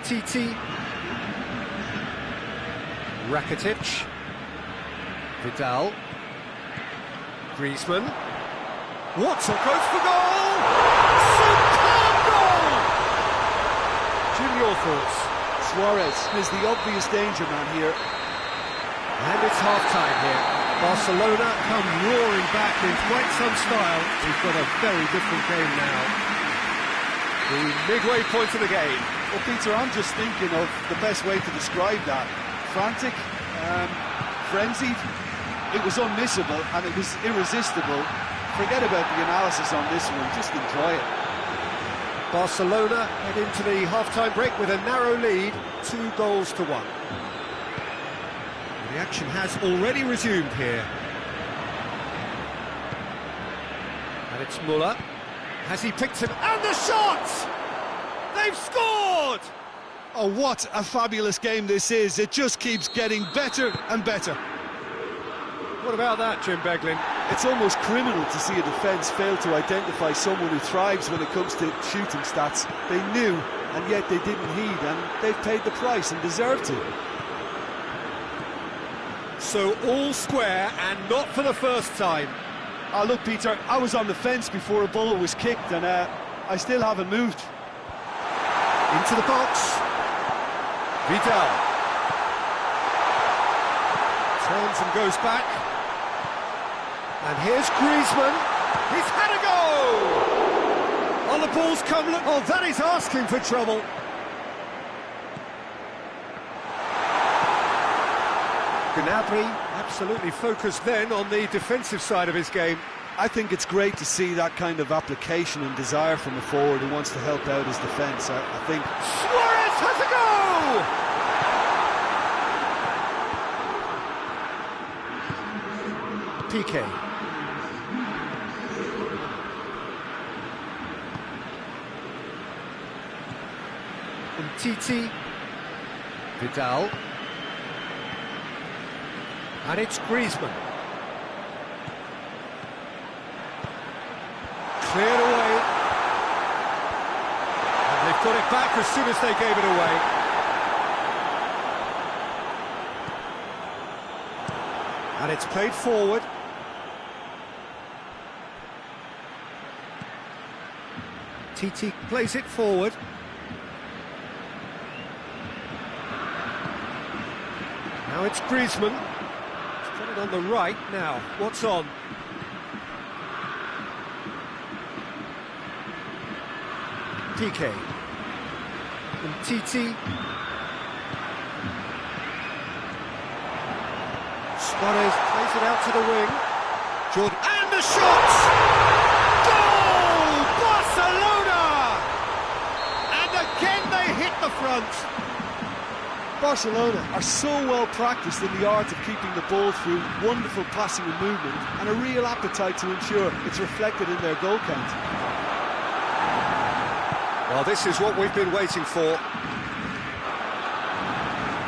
Titi. Rakitic. Vidal. Griezmann. Watson goes for goal! Superb goal! Jim, your thoughts? Suarez is the obvious danger man here. And it's half-time here. Barcelona come roaring back in quite some style. We've got a very different game now. The midway point of the game. Well, Peter, I'm just thinking of the best way to describe that. Frantic, frenzied. It was unmissable and it was irresistible. Forget about the analysis on this one, just enjoy it. Barcelona head into the half-time break with a narrow lead, 2-1. The action has already resumed here. And it's Muller. Has he picked him? And the shot! They've scored! Oh, what a fabulous game this is. It just keeps getting better and better. What about that, Jim Beglin? It's almost criminal to see a defence fail to identify someone who thrives when it comes to shooting stats. They knew, and yet they didn't heed, and they've paid the price and deserve to. So all square, and not for the first time. Oh, look, Peter, I was on the fence before a ball was kicked, and I still haven't moved. Into the box. Vidal. Turns and goes back. And here's Griezmann. He's had a go! Oh, the ball's come... Oh, that is asking for trouble. Gnabry absolutely focused then on the defensive side of his game. I think it's great to see that kind of application and desire from a forward who wants to help out his defence. I think... Suarez has a go! PK. Titi. Vidal. And it's Griezmann. Cleared away. And they've got it back as soon as they gave it away. And it's played forward. Titi plays it forward. Now it's Griezmann. He's got it on the right now. What's on? PK. And Titi. Suarez plays it out to the wing. Jordan. And the shot! Goal! Barcelona! And again they hit the front. Barcelona are so well practiced in the art of keeping the ball through wonderful passing and movement, and a real appetite to ensure it's reflected in their goal count. Well, this is what we've been waiting for.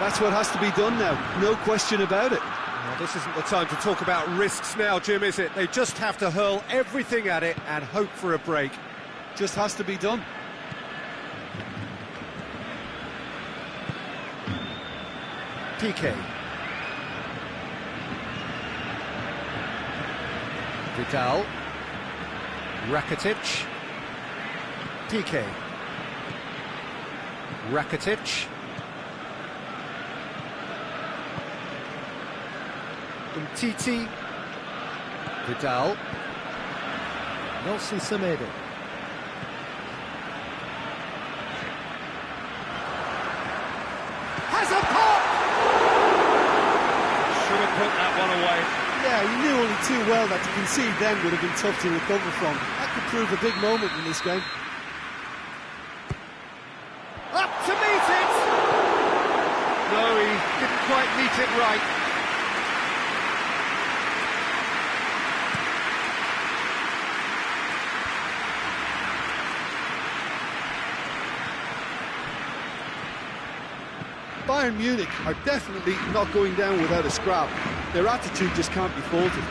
That's what has to be done now, no question about it. Well, this isn't the time to talk about risks now, Jim, is it? They just have to hurl everything at it and hope for a break. Just has to be done. PK. Vidal. Rakitic. PK. Rakitic. Umtiti. Vidal. Nelson Semedo. Has a pop! Should have put that one away. Yeah, he knew only too well that to concede then would have been tough to recover from. That could prove a big moment in this game. Up to meet it! No, he didn't quite meet it right. Bayern Munich are definitely not going down without a scrap. Their attitude just can't be faulted.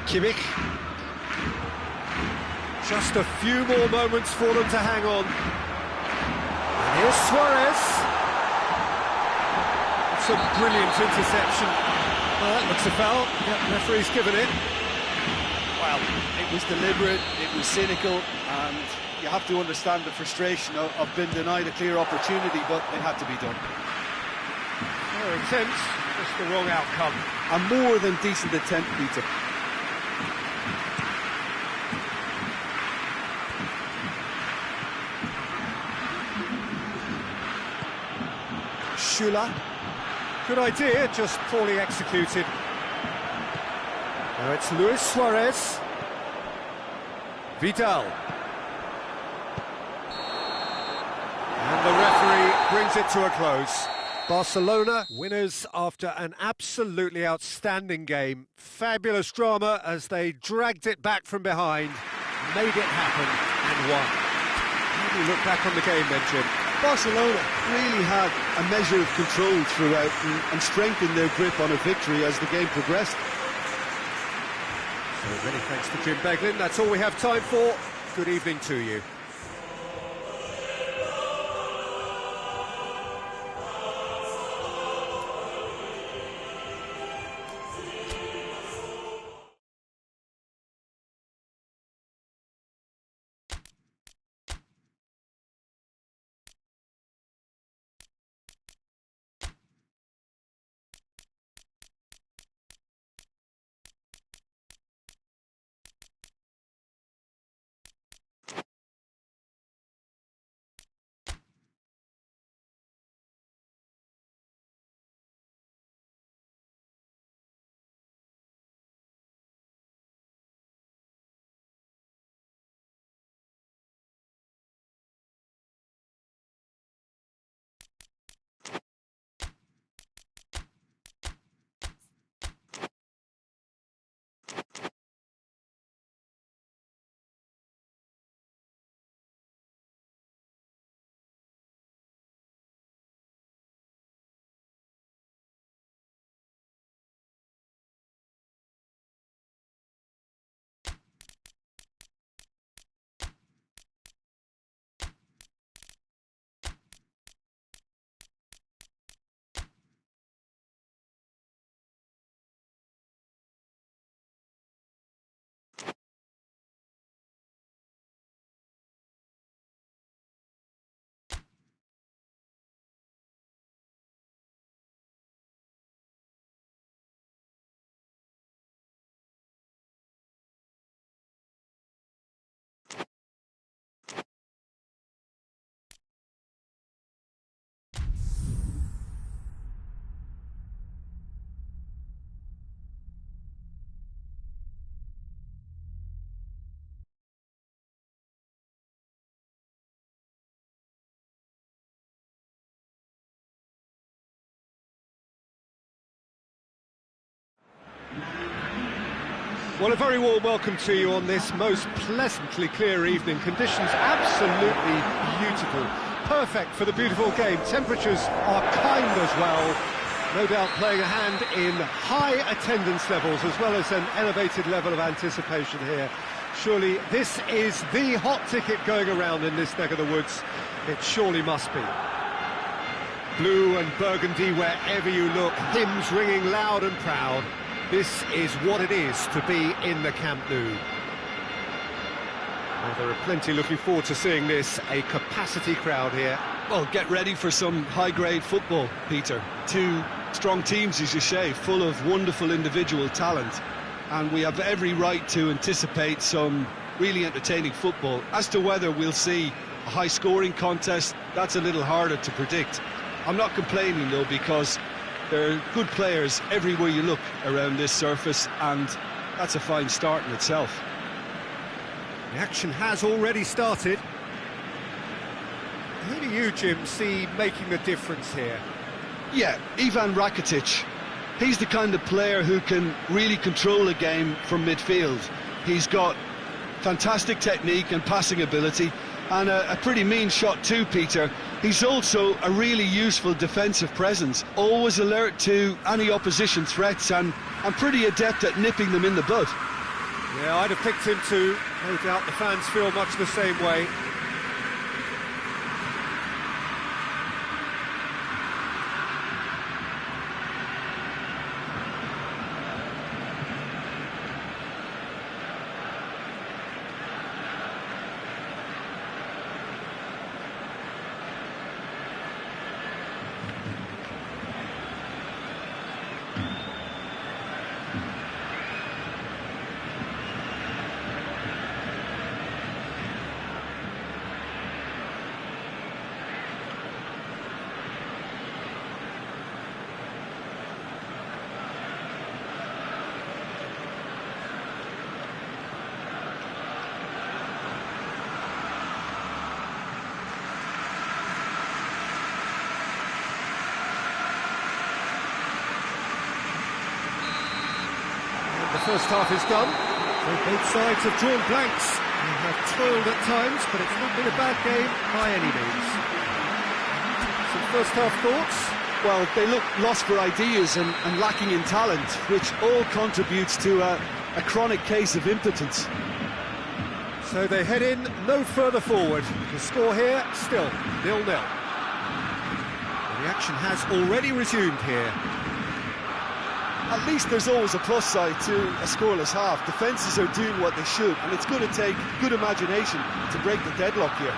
Kimmich. Just a few more moments for them to hang on. And here's Suarez. It's a brilliant interception. Well, that looks a foul. Yep, referee's given it. Well, it was deliberate, it was cynical, and you have to understand the frustration of being denied a clear opportunity, but it had to be done. Their attempts, just the wrong outcome. A more than decent attempt, Peter. Schüller. Good idea, just poorly executed. Now it's Luis Suarez. Vidal. And the referee brings it to a close. Barcelona winners after an absolutely outstanding game. Fabulous drama as they dragged it back from behind, made it happen and won. How do you look back on the game then, Jim? Barcelona really had a measure of control throughout and strengthened their grip on a victory as the game progressed. So many thanks to Jim Beglin. That's all we have time for. Good evening to you. Well, a very warm welcome to you on this most pleasantly clear evening. Conditions absolutely beautiful. Perfect for the beautiful game. Temperatures are kind as well. No doubt playing a hand in high attendance levels as well as an elevated level of anticipation here. Surely this is the hot ticket going around in this neck of the woods. It surely must be. Blue and burgundy wherever you look, hymns ringing loud and proud. This is what it is to be in the Camp Nou. Well, there are plenty looking forward to seeing this, a capacity crowd here. Well, get ready for some high-grade football, Peter. Two strong teams, as you say, full of wonderful individual talent. And we have every right to anticipate some really entertaining football. As to whether we'll see a high-scoring contest, that's a little harder to predict. I'm not complaining, though, because there are good players everywhere you look around this surface, and that's a fine start in itself. The action has already started. Who do you, Jim, see making the difference here? Yeah, Ivan Rakitic. He's the kind of player who can really control a game from midfield. He's got fantastic technique and passing ability, and a pretty mean shot too, Peter. He's also a really useful defensive presence, always alert to any opposition threats and pretty adept at nipping them in the bud. Yeah, I'd have picked him too. No doubt the fans feel much the same way. The first half is done, so both sides have drawn blanks and have toiled at times, but it's not been a bad game by any means. Some first half thoughts? Well, they look lost for ideas and lacking in talent, which all contributes to a chronic case of impotence. So they head in no further forward. The score here, still 0-0. The action has already resumed here. At least there's always a plus side to a scoreless half. Defences are doing what they should, and it's going to take good imagination to break the deadlock here.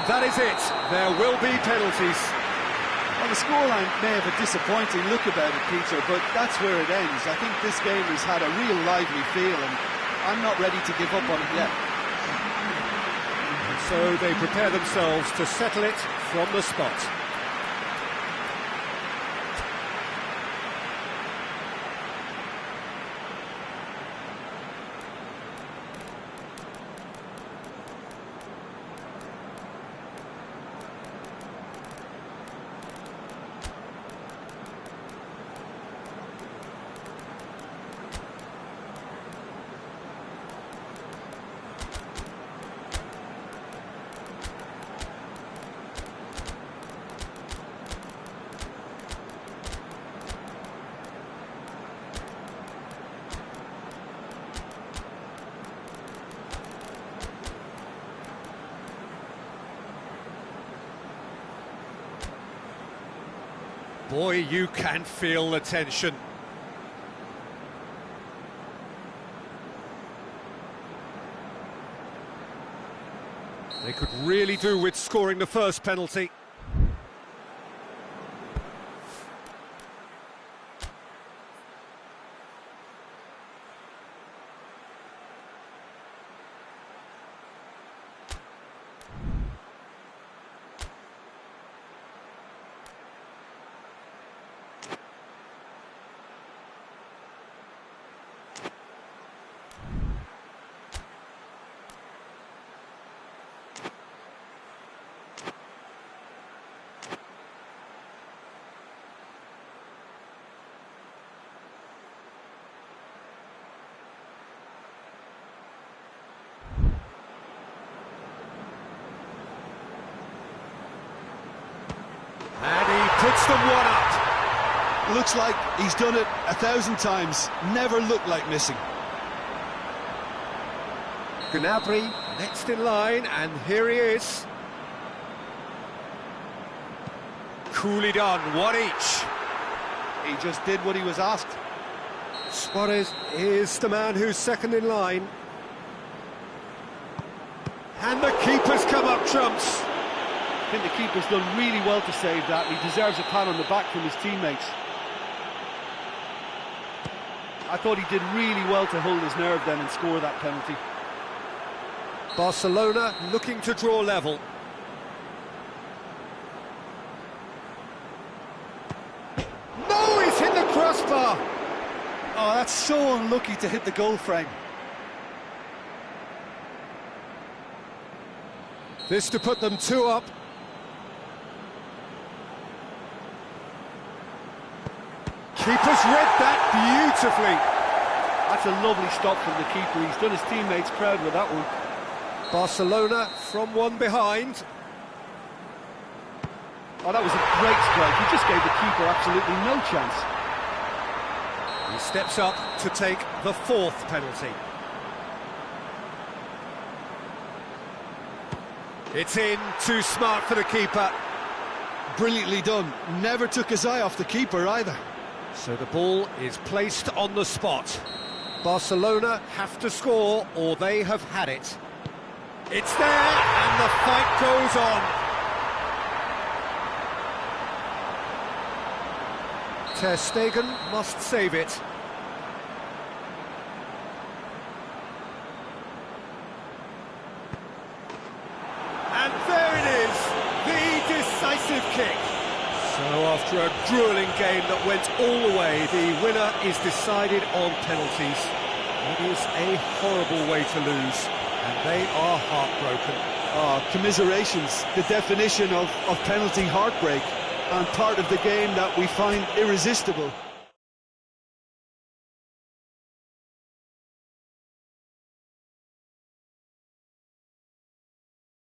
that is it. There will be penalties. Well, the scoreline may have a disappointing look about it, Peter, but that's where it ends. I think this game has had a real lively feel, and I'm not ready to give up on it yet. So they prepare themselves to settle it from the spot. Boy, you can feel the tension. They could really do with scoring the first penalty. And he puts them one up. Looks like he's done it 1,000 times. Never looked like missing. Gnabry next in line, and here he is. Coolly done, one each. He just did what he was asked. Suarez is the man who's second in line. And the keeper's come up trumps. I think the keeper's done really well to save that. He deserves a pat on the back from his teammates. I thought he did really well to hold his nerve then and score that penalty. Barcelona looking to draw level. No, he's hit the crossbar. Oh, that's so unlucky to hit the goal frame. This to put them 2 up. Keeper's read that beautifully. That's a lovely stop from the keeper. He's done his teammates proud with that one. Barcelona from one behind. Oh, that was a great strike. He just gave the keeper absolutely no chance. He steps up to take the 4th penalty. It's in, too smart for the keeper. Brilliantly done. Never took his eye off the keeper either. So the ball is placed on the spot. Barcelona have to score or they have had it. It's there and the fight goes on. Ter Stegen must save it. And there it is, the decisive kick. So after a gruelling game that went all the way, the winner is decided on penalties. It is a horrible way to lose, and they are heartbroken. Oh, commiserations, the definition of penalty heartbreak, and part of the game that we find irresistible.